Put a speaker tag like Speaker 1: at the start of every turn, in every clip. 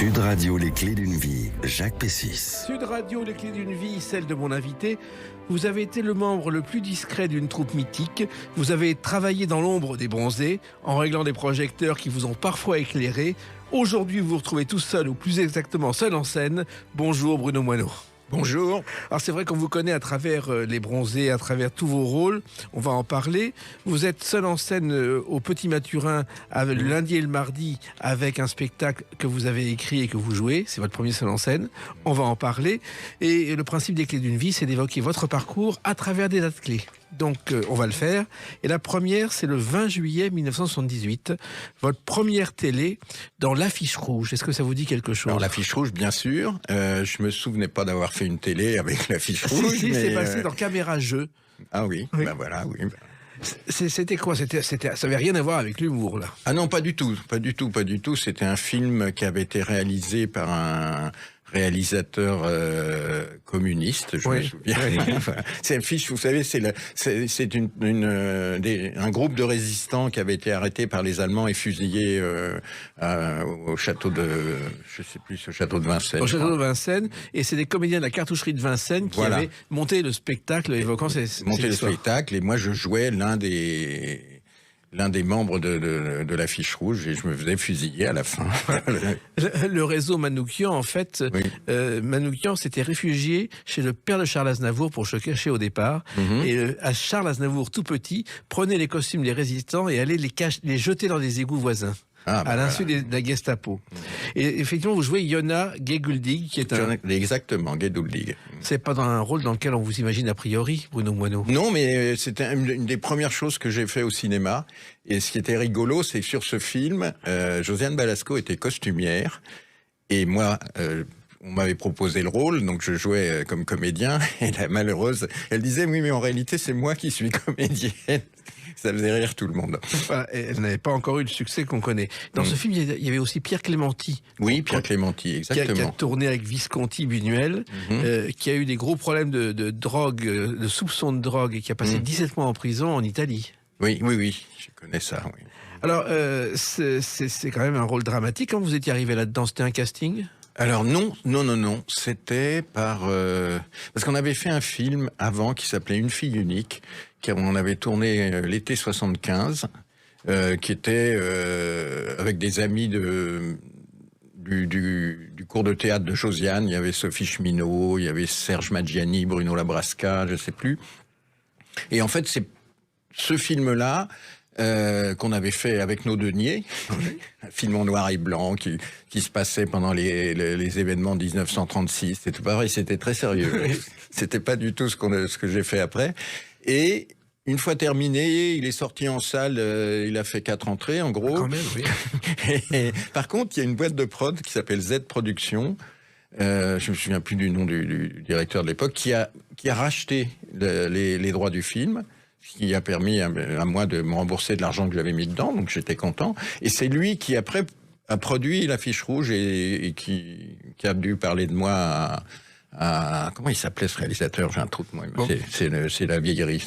Speaker 1: Sud Radio, les clés d'une vie, Jacques Pessis.
Speaker 2: Sud Radio, les clés d'une vie, celle de mon invité. Vous avez été le membre le plus discret d'une troupe mythique. Vous avez travaillé dans l'ombre des bronzés, en réglant des projecteurs qui vous ont parfois éclairé. Aujourd'hui, vous vous retrouvez tout seul, ou plus exactement seul en scène. Bonjour Bruno Moineau.
Speaker 3: Bonjour.
Speaker 2: Alors c'est vrai qu'on vous connaît à travers les bronzés, à travers tous vos rôles, on va en parler. Vous êtes seul en scène au Petit Mathurin le lundi et le mardi avec un spectacle que vous avez écrit et que vous jouez, c'est votre premier seul en scène, on va en parler. Et le principe des clés d'une vie, c'est d'évoquer votre parcours à travers des dates clés. Donc on va le faire. Et la première, c'est le 20 juillet 1978, votre première télé dans l'affiche rouge. Est-ce que ça vous dit quelque chose?
Speaker 3: Alors l'affiche rouge, bien sûr. Je me souvenais pas d'avoir fait une télé avec l'affiche rouge.
Speaker 2: Si, c'est passé dans Caméra Jeu.
Speaker 3: Ah oui,
Speaker 2: oui.
Speaker 3: Ben voilà, oui.
Speaker 2: C'était quoi? Ça avait rien à voir avec l'humour, là?
Speaker 3: Ah non, pas du tout. C'était un film qui avait été réalisé par un réalisateur communiste, je me souviens. Oui. C'est une fiche, vous savez, c'est un groupe de résistants qui avait été arrêté par les Allemands et fusillé au château de, je sais plus, au château de Vincennes.
Speaker 2: Au château de Vincennes, et c'est des comédiens de la cartoucherie de Vincennes qui avaient monté le spectacle évoquant
Speaker 3: monté le spectacle, et moi je jouais l'un des membres de l'affiche rouge, et je me faisais fusiller à la fin.
Speaker 2: Le réseau Manoukian, en fait, Manoukian s'était réfugié chez le père de Charles Aznavour pour se cacher au départ. Et à Charles Aznavour, tout petit, prenait les costumes des résistants et allait les jeter dans des égouts voisins. À l'insu de la Gestapo. Et effectivement, vous jouez Yona Geduldig, qui est
Speaker 3: Exactement, Geduldig.
Speaker 2: C'est pas dans un rôle dans lequel on vous imagine a priori, Bruno Moineau?
Speaker 3: Non, mais c'était une des premières choses que j'ai fait au cinéma. Et ce qui était rigolo, c'est que sur ce film, Josiane Balasco était costumière. Et moi, on m'avait proposé le rôle, donc je jouais comme comédien. Et la malheureuse, elle disait, oui, mais en réalité, c'est moi qui suis comédienne. Ça faisait rire tout le monde.
Speaker 2: Elle n'avait pas encore eu le succès qu'on connaît. Dans ce film, il y avait aussi Pierre Clémenti.
Speaker 3: Oui, Pierre Clémenti, exactement.
Speaker 2: Qui a tourné avec Visconti Buñuel, qui a eu des gros problèmes de drogue, de soupçons de drogue, et qui a passé 17 mois en prison en Italie.
Speaker 3: Oui, je connais ça, oui.
Speaker 2: Alors, c'est quand même un rôle dramatique. Quand vous étiez arrivé là-dedans, c'était un casting?
Speaker 3: Alors non. C'était parce qu'on avait fait un film avant qui s'appelait Une fille unique, qu'on avait tourné l'été 75, qui était avec des amis du cours de théâtre de Josiane. Il y avait Sophie Cheminot, il y avait Serge Maggiani, Bruno Labrasca, je sais plus. Et en fait, c'est ce film-là qu'on avait fait avec nos deniers, un film en noir et blanc qui se passait pendant les événements de 1936. C'était pareil, c'était très sérieux. C'était pas du tout ce que j'ai fait après. Et une fois terminé, il est sorti en salle, il a fait 4 entrées en gros.
Speaker 2: Quand même, oui.
Speaker 3: Et, par contre, il y a une boîte de prod qui s'appelle Z Productions. Je me souviens plus du nom du directeur de l'époque, qui a racheté les droits du film, ce qui a permis à moi de me rembourser de l'argent que j'avais mis dedans, donc j'étais content. Et c'est lui qui après a produit l'affiche rouge et qui a dû parler de moi à comment il s'appelait ce réalisateur? J'ai un trou de moi. Bon. C'est la vieillerie.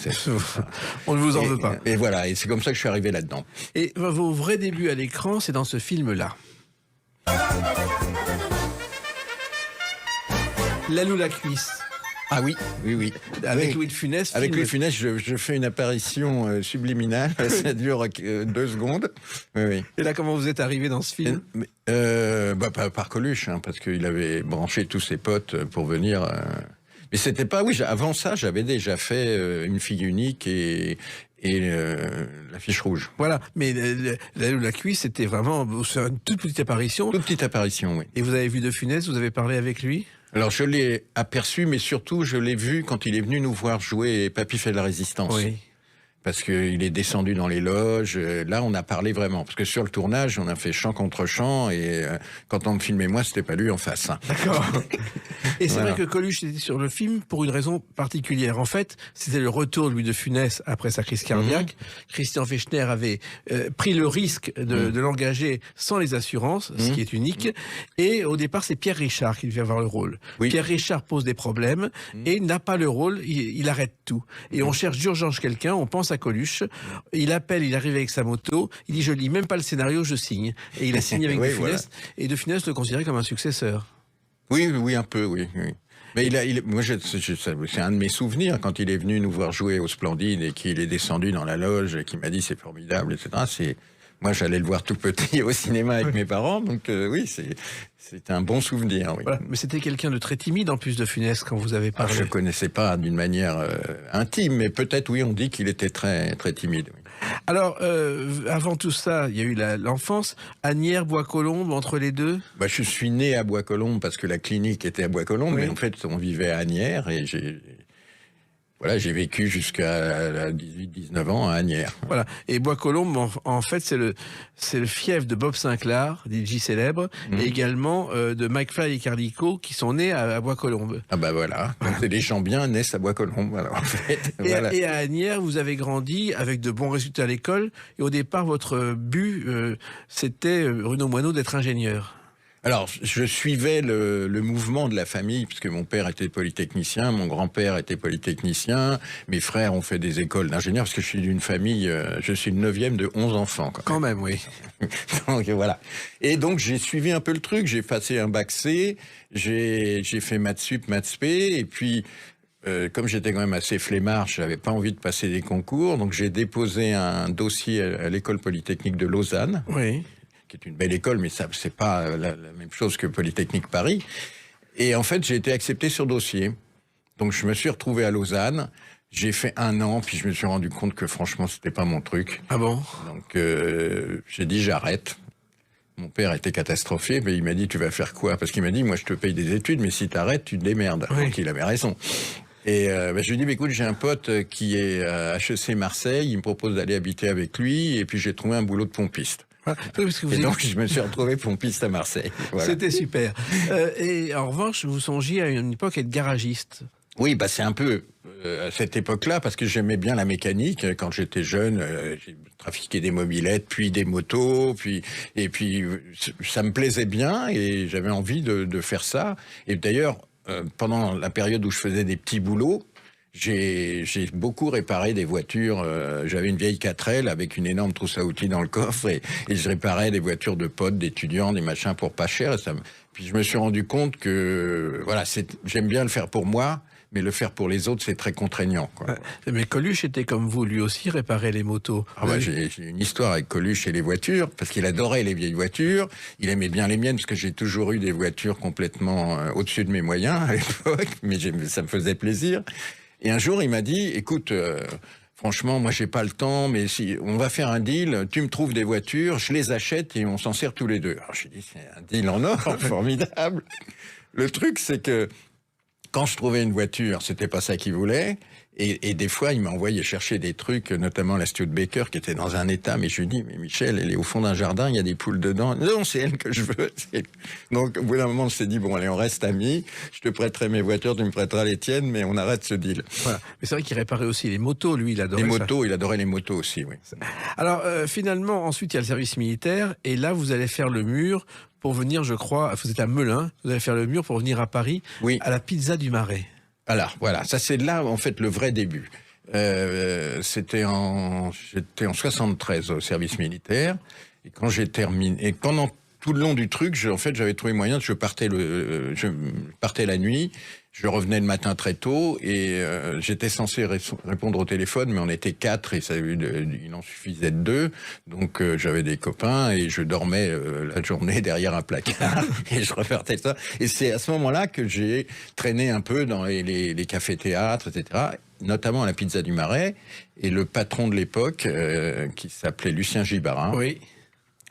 Speaker 2: On ne vous en veut pas.
Speaker 3: Et voilà, et c'est comme ça que je suis arrivé là-dedans.
Speaker 2: Et vos vrais débuts à l'écran, c'est dans ce film-là. Lalou la cuisse.
Speaker 3: Ah oui.
Speaker 2: Avec Louis de Funès.
Speaker 3: Avec Louis de Funès, je fais une apparition subliminale. Ça dure 2 secondes. Oui.
Speaker 2: Et là, comment vous êtes arrivé dans ce film?
Speaker 3: Par Coluche, parce qu'il avait branché tous ses potes pour venir. Mais c'était pas. Oui, avant ça, j'avais déjà fait Une fille unique et l'affiche rouge.
Speaker 2: Voilà, mais la cuisse, c'était vraiment une toute petite apparition.
Speaker 3: Toute petite apparition, oui.
Speaker 2: Et vous avez vu de Funès, vous avez parlé avec lui?
Speaker 3: Alors je l'ai aperçu, mais surtout je l'ai vu quand il est venu nous voir jouer Papy fait de la résistance.
Speaker 2: Oui.
Speaker 3: Parce qu'il est descendu dans les loges. Là, on a parlé vraiment. Parce que sur le tournage, on a fait chant contre chant. Et quand on me filmait moi, c'était pas lui en face.
Speaker 2: D'accord. Et c'est vrai que Coluche était sur le film pour une raison particulière. En fait, c'était le retour de Louis de Funès après sa crise cardiaque. Christian Fechner avait pris le risque de l'engager sans les assurances, ce qui est unique. Et au départ, c'est Pierre Richard qui devait avoir le rôle. Oui. Pierre Richard pose des problèmes et n'a pas le rôle. Il arrête tout. Et on cherche d'urgence quelqu'un. On pense à à Coluche. Il appelle, il arrive avec sa moto. Il dit, je lis même pas le scénario, je signe. Et il a signé avec
Speaker 3: Oui,
Speaker 2: De Funès.
Speaker 3: voilà.
Speaker 2: Et De Funès le considérait comme un successeur.
Speaker 3: Oui, oui, un peu, oui. Oui. Mais moi, c'est un de mes souvenirs quand il est venu nous voir jouer au Splendide et qu'il est descendu dans la loge et qu'il m'a dit c'est formidable, etc. Moi, j'allais le voir tout petit au cinéma avec mes parents, donc oui, c'est un bon souvenir. Oui.
Speaker 2: Voilà. Mais c'était quelqu'un de très timide en plus, De Funès, quand vous avez parlé.
Speaker 3: Je ne connaissais pas d'une manière intime, mais peut-être, oui, on dit qu'il était très, très timide. Oui.
Speaker 2: Alors, avant tout ça, il y a eu l'enfance. Asnières, Bois-Colombes, entre les deux.
Speaker 3: Bah, je suis né à Bois-Colombes parce que la clinique était à Bois-Colombes,
Speaker 2: Oui.
Speaker 3: mais en fait, on vivait à Asnières et j'ai vécu jusqu'à 18-19 ans à Asnières.
Speaker 2: Voilà. Et Bois-Colombes, en fait, c'est le fief de Bob Sinclair, DJ célèbre, et également de McFly et Carlico, qui sont nés à Bois-Colombes.
Speaker 3: Ah bah voilà, donc les gens bien naissent à Bois-Colombes, alors en fait.
Speaker 2: Et,
Speaker 3: Voilà.
Speaker 2: et à Asnières, vous avez grandi avec de bons résultats à l'école. Et au départ, votre but, c'était, Bruno Moineau, d'être ingénieur.
Speaker 3: Alors, je suivais le mouvement de la famille, puisque mon père était polytechnicien, mon grand-père était polytechnicien, mes frères ont fait des écoles d'ingénieurs, parce que je suis d'une famille, je suis le 9e de 11 enfants.
Speaker 2: Quand même, oui.
Speaker 3: Donc voilà. Et donc j'ai suivi un peu le truc, j'ai passé un bac C, j'ai fait maths sup, maths spé, et puis comme j'étais quand même assez flemmard, je n'avais pas envie de passer des concours, donc j'ai déposé un dossier à l'école polytechnique de Lausanne.
Speaker 2: Oui.
Speaker 3: Qui est une belle école, mais ça c'est pas la même chose que Polytechnique Paris. Et en fait, j'ai été accepté sur dossier. Donc je me suis retrouvé à Lausanne. J'ai fait 1 an, puis je me suis rendu compte que franchement, c'était pas mon truc.
Speaker 2: Ah bon?
Speaker 3: Donc j'ai dit j'arrête. Mon père était catastrophé, mais il m'a dit tu vas faire quoi? Parce qu'il m'a dit moi je te paye des études, mais si t'arrêtes, tu te démerdes.
Speaker 2: Oui.
Speaker 3: Donc il avait raison. Et je lui ai dit, écoute, j'ai un pote qui est à HEC Marseille, il me propose d'aller habiter avec lui, et puis j'ai trouvé un boulot de pompiste.
Speaker 2: Voilà. Oui, parce que vous
Speaker 3: Et donc, je me suis retrouvé pompiste à Marseille. Voilà.
Speaker 2: C'était super. Et en revanche, vous songiez à une époque être garagiste.
Speaker 3: Oui, bah c'est un peu à cette époque-là, parce que j'aimais bien la mécanique. Quand j'étais jeune, j'ai trafiqué des mobylettes, puis des motos, et puis ça me plaisait bien, et j'avais envie de faire ça. Et d'ailleurs, pendant la période où je faisais des petits boulots, j'ai beaucoup réparé des voitures. J'avais une vieille 4L avec une énorme trousse à outils dans le coffre et je réparais des voitures de potes, d'étudiants, des machins pour pas cher. Puis je me suis rendu compte que voilà, j'aime bien le faire pour moi, mais le faire pour les autres, c'est très contraignant, quoi.
Speaker 2: Mais Coluche était comme vous, lui aussi réparait les motos.
Speaker 3: Ah bah, j'ai une histoire avec Coluche et les voitures, parce qu'il adorait les vieilles voitures. Il aimait bien les miennes, parce que j'ai toujours eu des voitures complètement au-dessus de mes moyens à l'époque, mais ça me faisait plaisir. Et un jour, il m'a dit, écoute, franchement, moi, j'ai pas le temps, mais si on va faire un deal, tu me trouves des voitures, je les achète et on s'en sert tous les deux. Alors, j'ai dit, c'est un deal en or, formidable. Le truc, c'est que quand je trouvais une voiture, c'était pas ça qu'il voulait. Et des fois, il m'a envoyé chercher des trucs, notamment la Studebaker, qui était dans un état. Mais je lui dis, mais Michel, elle est au fond d'un jardin, il y a des poules dedans. Non, c'est elle que je veux. Donc, au bout d'un moment, on s'est dit, bon, allez, on reste amis. Je te prêterai mes voitures, tu me prêteras les tiennes, mais on arrête ce deal.
Speaker 2: Voilà. Mais c'est vrai qu'il réparait aussi les motos, lui, il adorait
Speaker 3: Les
Speaker 2: ça.
Speaker 3: motos, il adorait les motos aussi, oui.
Speaker 2: Alors, finalement, ensuite, il y a le service militaire. Et là, vous allez faire le mur pour venir, je crois, vous êtes à Melun, vous allez faire le mur pour venir à Paris,
Speaker 3: Oui.
Speaker 2: à la Pizza du Marais.
Speaker 3: Alors, voilà, ça c'est là, en fait, le vrai début. J'étais en 73 au service militaire, et quand j'ai terminé, et pendant tout le long du truc, j'avais trouvé moyen, je partais la nuit, je revenais le matin très tôt, et j'étais censé répondre au téléphone, mais on était 4, et il en suffisait de 2, donc j'avais des copains, et je dormais la journée derrière un placard, et je repartais ça. Et c'est à ce moment-là que j'ai traîné un peu dans les cafés-théâtres, etc., notamment à la Pizza du Marais, et le patron de l'époque, qui s'appelait Lucien Gibarin,
Speaker 2: Oui.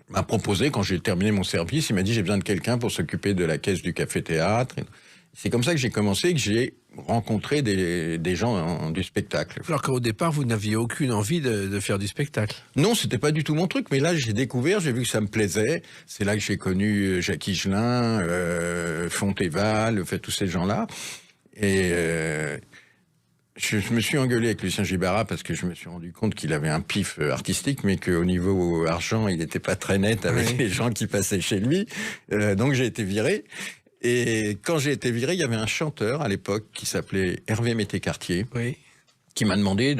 Speaker 3: m'a proposé, quand j'ai terminé mon service, il m'a dit j'ai besoin de quelqu'un pour s'occuper de la caisse du café-théâtre. C'est comme ça que j'ai commencé, que j'ai rencontré des gens du spectacle.
Speaker 2: Alors qu'au départ, vous n'aviez aucune envie de faire du spectacle.
Speaker 3: Non, c'était pas du tout mon truc, mais là j'ai découvert, j'ai vu que ça me plaisait. C'est là que j'ai connu Jacques Higelin, Fontéval, tous ces gens-là. Et je me suis engueulé avec Lucien Gibara parce que je me suis rendu compte qu'il avait un pif artistique, mais qu'au niveau argent, il n'était pas très net avec les gens qui passaient chez lui. Donc j'ai été viré. Et quand j'ai été viré, il y avait un chanteur à l'époque qui s'appelait Hervé Mété-Cartier,
Speaker 2: Oui.
Speaker 3: qui m'a demandé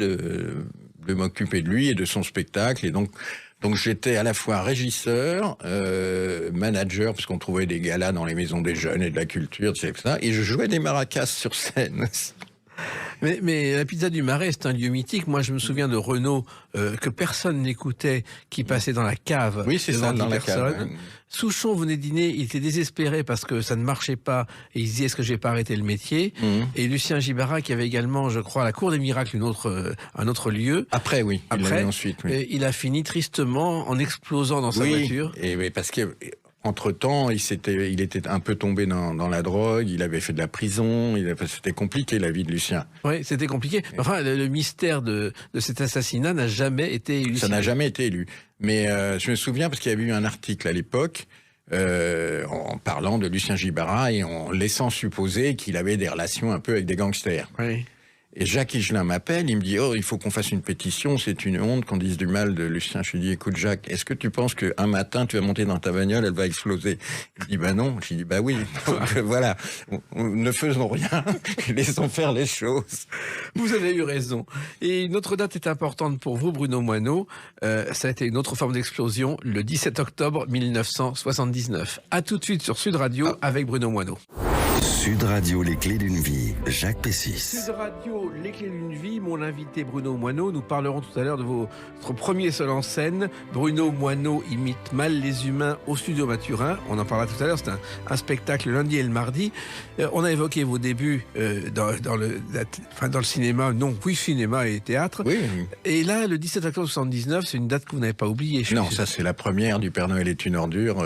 Speaker 3: m'occuper de lui et de son spectacle. Et donc j'étais à la fois régisseur, manager, parce qu'on trouvait des galas dans les maisons des jeunes et de la culture, tu sais, ça, et je jouais des maracas sur scène.
Speaker 2: Mais la Pizza du Marais, c'est un lieu mythique. Moi, je me souviens de Renaud, que personne n'écoutait, qui passait dans la cave.
Speaker 3: Oui, c'est ça, dans la cave. Ouais.
Speaker 2: Souchon venait dîner, il était désespéré parce que ça ne marchait pas, et il se disait, est-ce que je vais pas arrêter le métier? Et Lucien Gibara, qui avait également, je crois, la Cour des Miracles, un autre lieu.
Speaker 3: Après, oui. Ensuite, oui.
Speaker 2: Il a fini tristement en explosant dans sa voiture.
Speaker 3: Et parce que... Entre-temps, il était un peu tombé dans la drogue, il avait fait de la prison, c'était compliqué la vie de Lucien.
Speaker 2: Oui, c'était compliqué. Enfin, le mystère de cet assassinat n'a jamais été élucidé.
Speaker 3: Ça n'a jamais été élu. Mais je me souviens, parce qu'il y avait eu un article à l'époque, en parlant de Lucien Gibara et en laissant supposer qu'il avait des relations un peu avec des gangsters.
Speaker 2: Oui.
Speaker 3: Et Jacques Higelin m'appelle, il me dit « Oh, il faut qu'on fasse une pétition, c'est une honte qu'on dise du mal de Lucien. » Je lui dis « Écoute Jacques, est-ce que tu penses qu'un matin, tu vas monter dans ta bagnole, elle va exploser ?» Il dit « Bah non. » Je lui dis « Bah oui. » Donc voilà, ne faisons rien, laissons faire les choses.
Speaker 2: Vous avez eu raison. Et une autre date est importante pour vous, Bruno Moineau. Ça a été une autre forme d'explosion, le 17 octobre 1979. À tout de suite sur Sud Radio avec Bruno Moineau.
Speaker 1: Sud Radio, les clés d'une vie, Jacques Pessis.
Speaker 2: Sud Radio, les clés d'une vie, mon invité Bruno Moineau. Nous parlerons tout à l'heure de votre premier seul en scène. Bruno Moineau imite mal les humains au Studio Maturin. On en parlera tout à l'heure, c'est un spectacle le lundi et le mardi. On a évoqué vos débuts dans le cinéma, cinéma et théâtre.
Speaker 3: Oui.
Speaker 2: Et là, le 17 octobre 79, c'est une date que vous n'avez pas oubliée.
Speaker 3: Non, ça c'est la première du Père Noël est une ordure,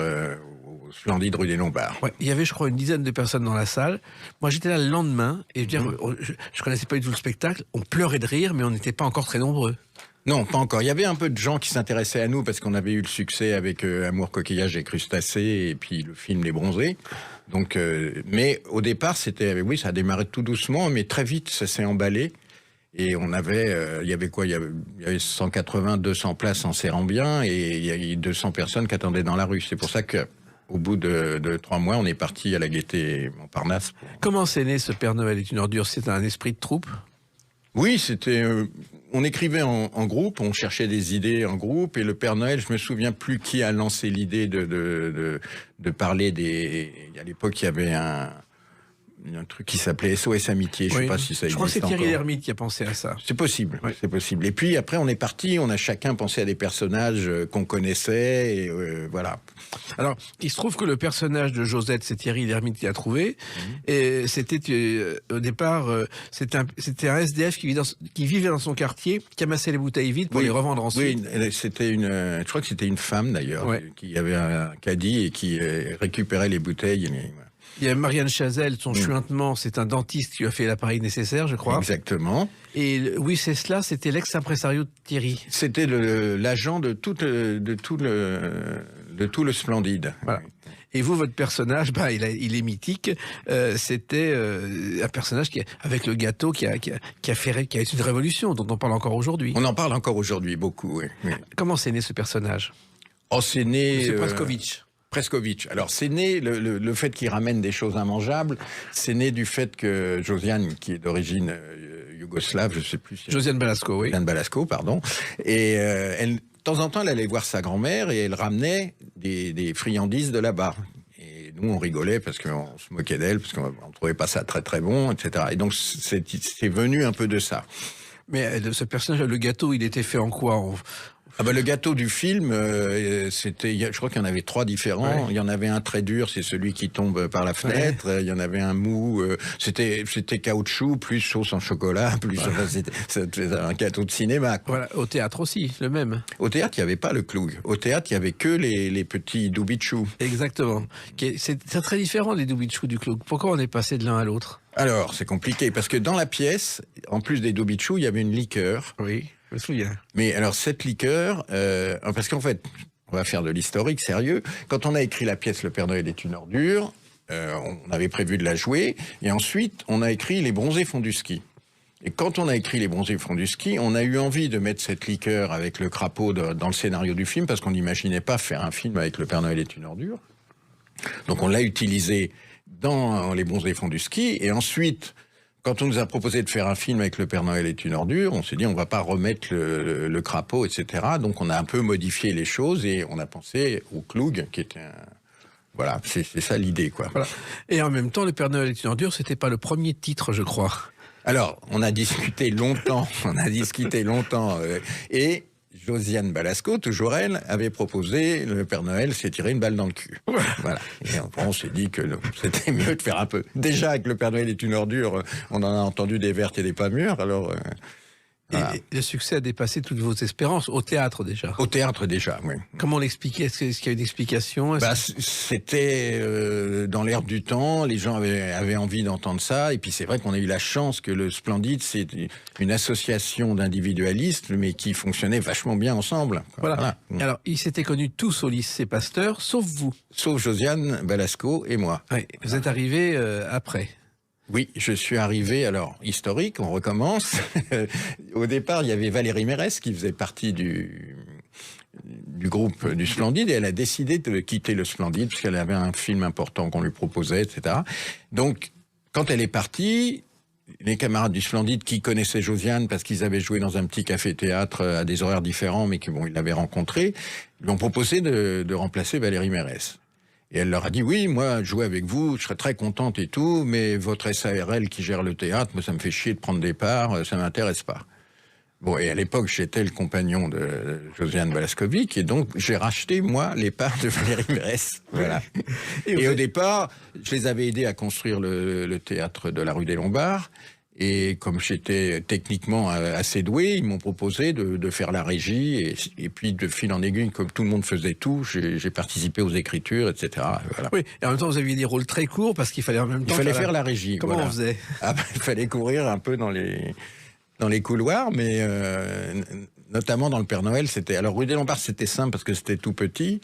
Speaker 3: splendide rue des Lombards.
Speaker 2: Ouais, il y avait, je crois, une dizaine de personnes dans la salle. Moi, j'étais là le lendemain et je connaissais pas du tout le spectacle. On pleurait de rire, mais on n'était pas encore très nombreux.
Speaker 3: Non, pas encore. Il y avait un peu de gens qui s'intéressaient à nous parce qu'on avait eu le succès avec Amour, coquillage et crustacés et puis le film Les Bronzés. Donc, mais au départ, ça a démarré tout doucement, mais très vite, ça s'est emballé. Et on avait, il y avait 180, 200 places en serrant bien et il y a eu 200 personnes qui attendaient dans la rue. C'est pour ça que au bout de 3 mois, on est parti à la Gaîté Montparnasse.
Speaker 2: Comment c'est né ce Père Noël est une ordure? C'est un esprit de troupe?
Speaker 3: Oui, c'était. On écrivait en groupe, on cherchait des idées en groupe, et le Père Noël, je me souviens plus qui a lancé l'idée de parler des. À l'époque, il y avait un truc qui s'appelait SOS Amitié. Je sais pas si ça existe.
Speaker 2: Je crois que c'est Thierry
Speaker 3: encore.
Speaker 2: Lhermitte qui a pensé à ça.
Speaker 3: C'est possible,
Speaker 2: Oui.
Speaker 3: c'est possible. Et puis après, on est parti, on a chacun pensé à des personnages qu'on connaissait, et voilà.
Speaker 2: Alors, il se trouve que le personnage de Josette, c'est Thierry Lhermitte qui l'a trouvé. Et c'était, au départ, c'était un SDF qui vivait dans son quartier, qui amassait les bouteilles vides pour les revendre ensuite.
Speaker 3: Oui, je crois que c'était une femme d'ailleurs, qui avait un caddie et qui récupérait les bouteilles.
Speaker 2: Il y a Marianne Chazelle, son chuintement, c'est un dentiste qui lui a fait l'appareil nécessaire, je crois.
Speaker 3: Exactement.
Speaker 2: Et oui, c'est cela, c'était l'ex-impresario de Thierry.
Speaker 3: C'était l'agent de tout le Splendide.
Speaker 2: Voilà. Et vous, votre personnage, il est mythique. C'était un personnage avec le gâteau qui a été une révolution, dont on parle encore aujourd'hui.
Speaker 3: On en parle encore aujourd'hui, beaucoup, oui.
Speaker 2: Comment c'est né ce personnage?
Speaker 3: Oh, c'est né...
Speaker 2: C'est Praskovitch.
Speaker 3: Preskovitch. Alors, c'est né, le fait qu'il ramène des choses immangeables, c'est né du fait que Josiane, qui est d'origine yougoslave, je sais plus si...
Speaker 2: Josiane Balasco, oui.
Speaker 3: Josiane Balasco, pardon. Et elle, de temps en temps, elle allait voir sa grand-mère et elle ramenait des friandises de là-bas. Et nous, on rigolait parce qu'on se moquait d'elle, parce qu'on trouvait pas ça très très bon, etc. Et donc, c'est venu un peu de ça.
Speaker 2: Mais ce personnage, le gâteau, il était fait en quoi?
Speaker 3: Le gâteau du film, je crois qu'il y en avait 3 différents. Ouais. Il y en avait un très dur, c'est celui qui tombe par la fenêtre. Ouais. Il y en avait un mou, c'était caoutchouc, plus sauce en chocolat, plus c'était un gâteau de cinéma, quoi.
Speaker 2: Voilà, au théâtre aussi, le même.
Speaker 3: Au théâtre, il n'y avait pas le cloug. Au théâtre, il y avait que les petits doubichous.
Speaker 2: Exactement. C'est très différent des doubichous du cloug. Pourquoi on est passé de l'un à l'autre?
Speaker 3: Alors, c'est compliqué, parce que dans la pièce, en plus des doubichous, il y avait une liqueur.
Speaker 2: Oui. Je me souviens.
Speaker 3: Mais alors cette liqueur, parce qu'en fait, on va faire de l'historique sérieux. Quand on a écrit la pièce Le Père Noël est une ordure, on avait prévu de la jouer, et ensuite on a écrit Les Bronzés font du ski. Et quand on a écrit Les Bronzés font du ski, on a eu envie de mettre cette liqueur avec le crapaud dans le scénario du film, parce qu'on n'imaginait pas faire un film avec Le Père Noël est une ordure. Donc on l'a utilisé dans Les Bronzés font du ski, et ensuite... quand on nous a proposé de faire un film avec Le Père Noël est une ordure, on s'est dit on va pas remettre le crapaud, etc. Donc on a un peu modifié les choses et on a pensé au Cloug, qui était un... Voilà, c'est ça l'idée, quoi.
Speaker 2: Voilà. Et en même temps, Le Père Noël est une ordure, c'était pas le premier titre, je crois.
Speaker 3: Alors, on a discuté longtemps, et Josiane Balasco, toujours elle, avait proposé Le Père Noël s'est tiré une balle dans le cul. Voilà. Et on s'est dit que c'était mieux de faire un peu. Déjà, que Le Père Noël est une ordure, on en a entendu des vertes et des pas mûres, alors... Voilà.
Speaker 2: Et le succès a dépassé toutes vos espérances, au théâtre déjà.
Speaker 3: Au théâtre déjà, oui.
Speaker 2: Comment l'expliquer? Est-ce qu'il y a une explication?
Speaker 3: C'était dans l'air du temps, les gens avaient envie d'entendre ça, et puis c'est vrai qu'on a eu la chance que le Splendide, c'est une association d'individualistes, mais qui fonctionnait vachement bien ensemble.
Speaker 2: Voilà. Alors, ils s'étaient connus tous au lycée Pasteur, sauf vous.
Speaker 3: Sauf Josiane Balasco et moi.
Speaker 2: Oui, vous êtes arrivé après.
Speaker 3: Oui, je suis arrivé, alors, historique, on recommence. Au départ, il y avait Valérie Mérès qui faisait partie du groupe du Splendide et elle a décidé de quitter le Splendide parce qu'elle avait un film important qu'on lui proposait, etc. Donc, quand elle est partie, les camarades du Splendide qui connaissaient Josiane parce qu'ils avaient joué dans un petit café-théâtre à des horaires différents, mais qui, bon, ils l'avaient rencontrée, lui ont proposé de remplacer Valérie Mérès. Et elle leur a dit, oui, moi, jouer avec vous, je serais très contente et tout, mais votre SARL qui gère le théâtre, moi, ça me fait chier de prendre des parts, ça m'intéresse pas. Bon, et à l'époque, j'étais le compagnon de Josiane Balascovic, et donc, j'ai racheté, moi, les parts de Valérie Mérès. Voilà. Et au départ, je les avais aidés à construire le théâtre de la rue des Lombards. Et comme j'étais techniquement assez doué, ils m'ont proposé de faire la régie. Et puis, de fil en aiguille, comme tout le monde faisait tout, j'ai participé aux écritures, etc. Voilà.
Speaker 2: Oui, et en même temps, vous aviez des rôles très courts parce qu'il fallait en même temps...
Speaker 3: Il fallait faire la régie.
Speaker 2: Comment on faisait?
Speaker 3: Il fallait courir un peu dans les couloirs, mais notamment dans Le Père Noël, c'était... Alors, rue des Lombards, c'était simple parce que c'était tout petit.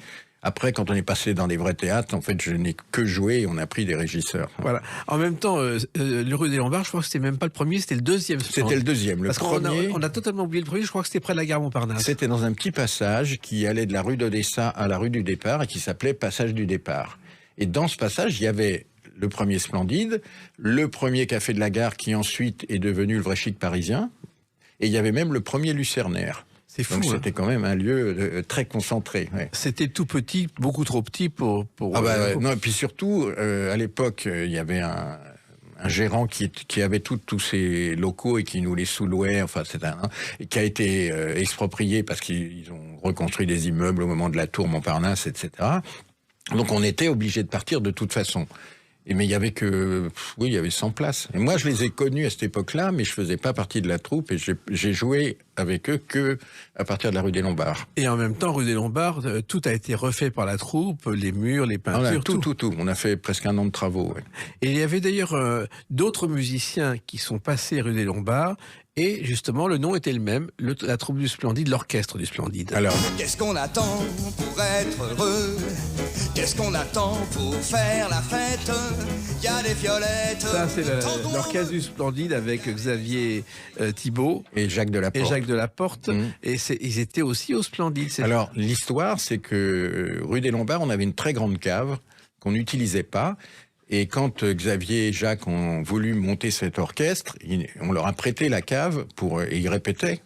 Speaker 3: Après, quand on est passé dans des vrais théâtres, en fait, je n'ai que joué et on a pris des régisseurs.
Speaker 2: Voilà. En même temps, le rue des Lombards, je crois que c'était même pas le premier, c'était le deuxième.
Speaker 3: C'était le deuxième. Le premier...
Speaker 2: On a totalement oublié le premier, je crois que c'était près de la gare Montparnasse.
Speaker 3: C'était dans un petit passage qui allait de la rue d'Odessa à la rue du Départ et qui s'appelait Passage du Départ. Et dans ce passage, il y avait le premier Splendide, le premier café de la gare qui ensuite est devenu le Vrai Chic parisien, et il y avait même le premier Lucernaire.
Speaker 2: C'est fou.
Speaker 3: Donc c'était quand même un lieu très concentré. Ouais.
Speaker 2: C'était tout petit, beaucoup trop petit pour...
Speaker 3: Non, et puis surtout, à l'époque, il y avait un gérant qui avait tous ces locaux et qui nous les sous-louait, enfin, et qui a été exproprié parce qu'ils ont reconstruit des immeubles au moment de la tour Montparnasse, etc. Donc on était obligé de partir de toute façon. Mais il y avait il y avait 100 places. Et moi, je les ai connus à cette époque-là, mais je faisais pas partie de la troupe et j'ai joué avec eux que à partir de la rue des Lombards.
Speaker 2: Et en même temps, rue des Lombards, tout a été refait par la troupe, les murs, les peintures,
Speaker 3: tout. On a fait presque 1 an de travaux. Ouais.
Speaker 2: Et il y avait d'ailleurs d'autres musiciens qui sont passés rue des Lombards. Et justement, le nom était le même, la troupe du Splendide, l'orchestre du Splendide.
Speaker 3: Alors,
Speaker 4: qu'est-ce qu'on attend pour être heureux? Qu'est-ce qu'on attend pour faire la fête? Il y a des violettes.
Speaker 2: Ça, c'est l'orchestre du Splendide avec Xavier Thibault
Speaker 3: et Jacques
Speaker 2: Delaporte. Et ils étaient aussi au Splendide.
Speaker 3: Alors, l'histoire, c'est que rue des Lombards, on avait une très grande cave qu'on n'utilisait pas. Et quand Xavier et Jacques ont voulu monter cet orchestre, on leur a prêté la cave et ils répétaient.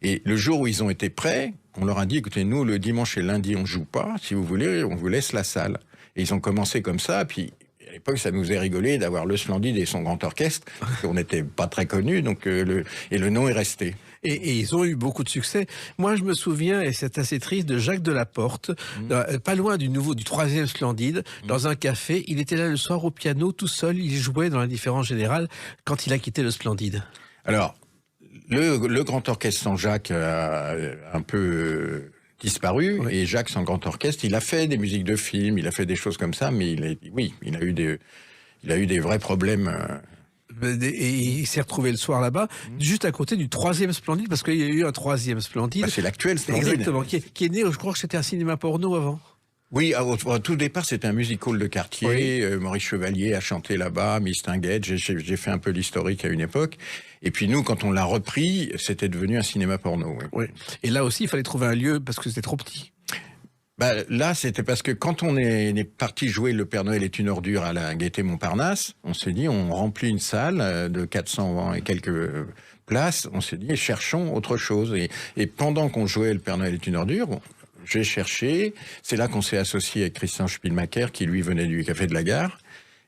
Speaker 3: Et le jour où ils ont été prêts, on leur a dit, écoutez, nous, le dimanche et le lundi, on joue pas. Si vous voulez, on vous laisse la salle. Et ils ont commencé comme ça. Puis, à l'époque, ça nous est rigolé d'avoir le Splendide et son grand orchestre. On n'était pas très connus, donc le nom est resté.
Speaker 2: Et ils ont eu beaucoup de succès. Moi, je me souviens, et c'est assez triste, de Jacques Delaporte, pas loin du 3e Splendide, dans un café. Il était là le soir au piano, tout seul. Il jouait dans l'indifférence générale quand il a quitté le Splendide.
Speaker 3: Alors, le grand orchestre sans Jacques a un peu disparu. Oui. Et Jacques sans grand orchestre, il a fait des musiques de films, il a fait des choses comme ça, mais il a eu des vrais problèmes.
Speaker 2: Et il s'est retrouvé le soir là-bas, juste à côté du 3e Splendide, parce qu'il y a eu un 3e Splendide.
Speaker 3: C'est l'actuel Splendide.
Speaker 2: Exactement, qui est né, je crois que c'était un cinéma porno avant.
Speaker 3: Oui, au tout départ, c'était un music-hall de quartier. Oui. Maurice Chevalier a chanté là-bas, Mistinguett. J'ai fait un peu l'historique à une époque. Et puis nous, quand on l'a repris, c'était devenu un cinéma porno. Oui.
Speaker 2: Oui. Et là aussi, il fallait trouver un lieu parce que c'était trop petit.
Speaker 3: Là, c'était parce que quand on est parti jouer Le Père Noël est une ordure à la Gaîté Montparnasse, on s'est dit, on remplit une salle de 400 et quelques places, on s'est dit, cherchons autre chose. Et pendant qu'on jouait Le Père Noël est une ordure, j'ai cherché, c'est là qu'on s'est associé avec Christian Spielmacher, qui lui venait du Café de la Gare,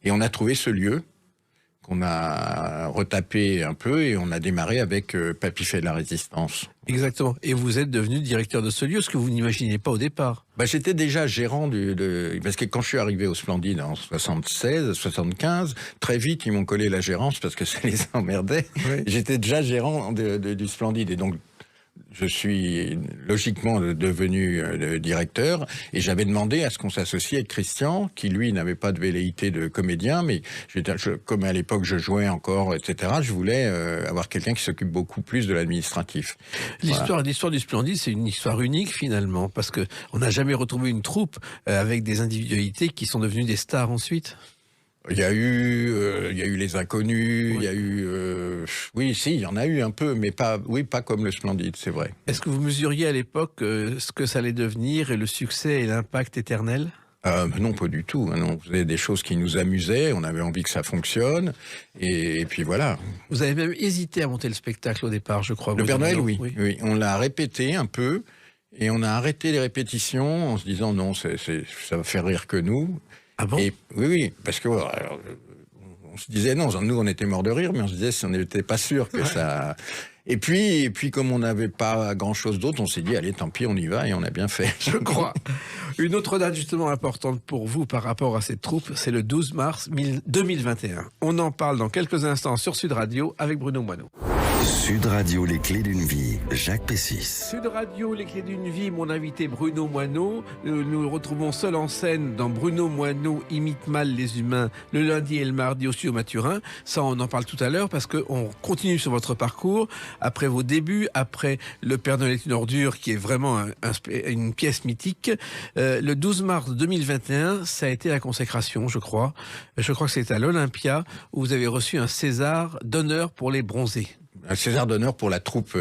Speaker 3: et on a trouvé ce lieu qu'on a retapé un peu et on a démarré avec Papy fait de la résistance.
Speaker 2: Exactement. Et vous êtes devenu directeur de ce lieu, ce que vous n'imaginiez pas au départ.
Speaker 3: J'étais déjà gérant parce que quand je suis arrivé au Splendide en 76, 75, très vite ils m'ont collé la gérance parce que ça les emmerdait. Oui. J'étais déjà gérant du Splendide et donc je suis logiquement devenu directeur et j'avais demandé à ce qu'on s'associe avec Christian, qui lui n'avait pas de velléité de comédien, mais comme à l'époque je jouais encore, etc., je voulais avoir quelqu'un qui s'occupe beaucoup plus de l'administratif.
Speaker 2: L'histoire du Splendide, c'est une histoire unique finalement, parce que on n'a jamais retrouvé une troupe avec des individualités qui sont devenues des stars ensuite.
Speaker 3: Il y a eu les Inconnus, oui. Il y a eu, il y en a eu un peu, mais pas comme le Splendide, c'est vrai.
Speaker 2: Est-ce que vous mesuriez à l'époque ce que ça allait devenir et le succès et l'impact éternel ?
Speaker 3: Non, pas du tout. On faisait des choses qui nous amusaient, on avait envie que ça fonctionne, et puis voilà.
Speaker 2: Vous avez même hésité à monter le spectacle au départ, je crois.
Speaker 3: Le Père Noël, oui. On l'a répété un peu, et on a arrêté les répétitions en se disant non, ça va faire rire que nous.
Speaker 2: Ah bon ?
Speaker 3: Oui, parce que on se disait non, nous on était morts de rire, mais on se disait si on n'était pas sûr que ça. Et puis comme on n'avait pas grand-chose d'autre, on s'est dit allez, tant pis, on y va et on a bien fait.
Speaker 2: Je crois. Une autre date justement importante pour vous par rapport à cette troupe, c'est le 12 mars 2021. On en parle dans quelques instants sur Sud Radio avec Bruno Moineau.
Speaker 1: Sud Radio, les clés d'une vie, Jacques Pessis.
Speaker 2: Sud Radio, les clés d'une vie, mon invité Bruno Moineau. Nous nous retrouvons seul en scène dans Bruno Moineau imite mal les humains le lundi et le mardi au Studio Mathurin. Ça, on en parle tout à l'heure parce qu'on continue sur votre parcours. Après vos débuts, après Le Père Noël est une ordure qui est vraiment une pièce mythique. Le 12 mars 2021, ça a été la consécration, je crois. Je crois que c'est à l'Olympia où vous avez reçu un César d'honneur pour les bronzés.
Speaker 3: Un César d'honneur pour la troupe,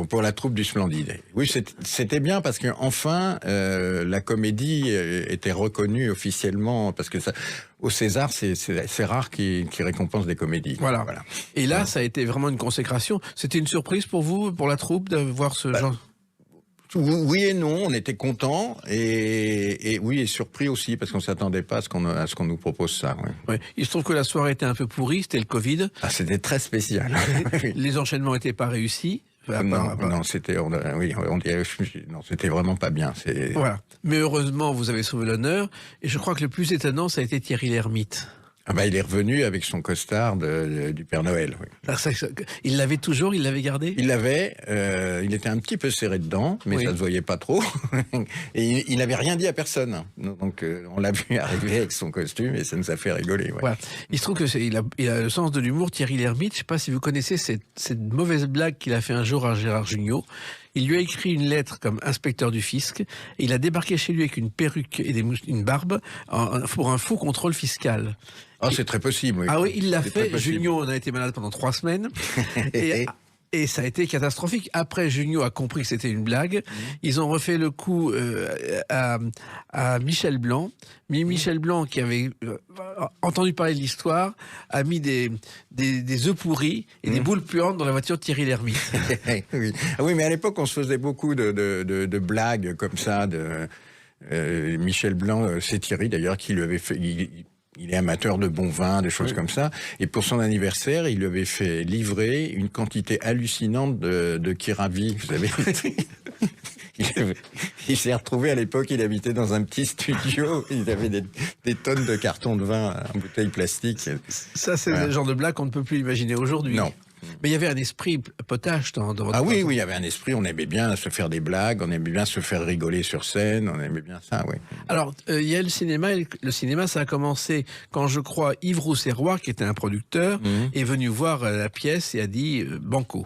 Speaker 3: pour la troupe du Splendide. Oui, c'était bien parce que enfin la comédie était reconnue officiellement parce que au César c'est rare qu'ils récompensent des comédies.
Speaker 2: Voilà. Et là, ça a été vraiment une consécration. C'était une surprise pour vous, pour la troupe, de voir ce genre.
Speaker 3: Oui et non, on était contents et surpris aussi parce qu'on s'attendait pas à ce qu'on nous propose ça.
Speaker 2: Ouais. Il se trouve que la soirée était un peu pourrie, c'était le Covid.
Speaker 3: C'était très spécial.
Speaker 2: Les enchaînements n'étaient pas réussis.
Speaker 3: Non, c'était vraiment pas bien.
Speaker 2: Voilà. Mais heureusement, vous avez sauvé l'honneur. Et je crois que le plus étonnant, ça a été Thierry Lhermitte.
Speaker 3: Il est revenu avec son costard du Père Noël. Oui.
Speaker 2: Alors, il l'avait toujours, il l'avait gardé ?
Speaker 3: Il l'avait, il était un petit peu serré dedans, mais ça ne se voyait pas trop. Et il n'avait rien dit à personne. Donc on l'a vu arriver avec son costume et ça nous a fait rigoler. Ouais.
Speaker 2: Voilà. Il se trouve qu'il a le sens de l'humour, Thierry Lhermitte. Je ne sais pas si vous connaissez cette mauvaise blague qu'il a fait un jour à Gérard Jugnot. Il lui a écrit une lettre comme inspecteur du fisc. Et il a débarqué chez lui avec une perruque et une barbe pour un faux contrôle fiscal.
Speaker 3: C'est très possible. Oui.
Speaker 2: Ah oui, il l'a fait. Jugnot en a été malade pendant 3 semaines. Et ça a été catastrophique. Après, Jugnot a compris que c'était une blague. Ils ont refait le coup à Michel Blanc. Mais Michel Blanc, qui avait entendu parler de l'histoire, a mis des œufs pourris et des boules puantes dans la voiture de Thierry Lhermitte.
Speaker 3: Oui, mais à l'époque, on se faisait beaucoup de blagues comme ça. Michel Blanc, c'est Thierry d'ailleurs qui lui avait fait... Il est amateur de bon vin, des choses comme ça. Et pour son anniversaire, il lui avait fait livrer une quantité hallucinante de Kiravi. Vous savez, il s'est retrouvé à l'époque, il habitait dans un petit studio. Il avait des tonnes de cartons de vin en bouteilles plastiques.
Speaker 2: Ça, c'est le genre de blague qu'on ne peut plus imaginer aujourd'hui.
Speaker 3: Non.
Speaker 2: Mais il y avait un esprit potache dans votre...
Speaker 3: Ah oui, il y avait un esprit, on aimait bien se faire des blagues, on aimait bien se faire rigoler sur scène, on aimait bien ça, oui.
Speaker 2: Alors, il y a le cinéma, et le cinéma, ça a commencé quand, je crois, Yves Rousserrois, qui était un producteur, est venu voir la pièce et a dit « Banco ».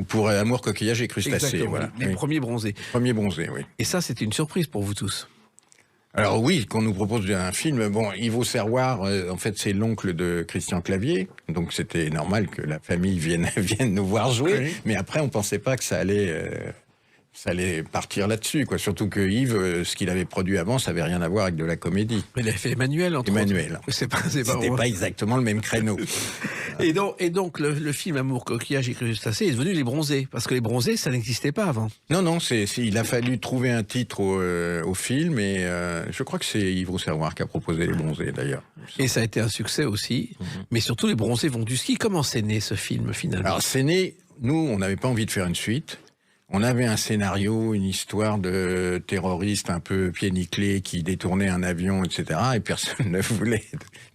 Speaker 3: Pour Amour, coquillage et crustacés.
Speaker 2: Exactement, voilà. Les premiers bronzés.
Speaker 3: Premiers bronzés, oui.
Speaker 2: Et ça, c'était une surprise pour vous tous.
Speaker 3: Alors oui, qu'on nous propose un film. Bon, Yves Rousserrois, en fait, c'est l'oncle de Christian Clavier, donc c'était normal que la famille vienne nous voir jouer. Oui. Mais après, on pensait pas que ça allait ça allait partir là-dessus, quoi. Surtout que Yves, ce qu'il avait produit avant, ça avait rien à voir avec de la comédie.
Speaker 2: Il a fait Emmanuel, entre
Speaker 3: Emmanuel.
Speaker 2: autres. C'était
Speaker 3: pas exactement le même créneau.
Speaker 2: Et donc le film Amour, coquillage et crustacés est devenu Les Bronzés, parce que Les Bronzés, ça n'existait pas avant.
Speaker 3: Non, il a fallu trouver un titre au film, et je crois que c'est Yves Rousserroir qui a proposé Les Bronzés, d'ailleurs.
Speaker 2: Et ça a été un succès aussi, mais surtout Les Bronzés vont du ski. Comment c'est né ce film, finalement?
Speaker 3: Alors, c'est né, nous, on n'avait pas envie de faire une suite. On avait un scénario, une histoire de terroristes un peu pieds nickelés qui détournaient un avion, etc. Et personne ne voulait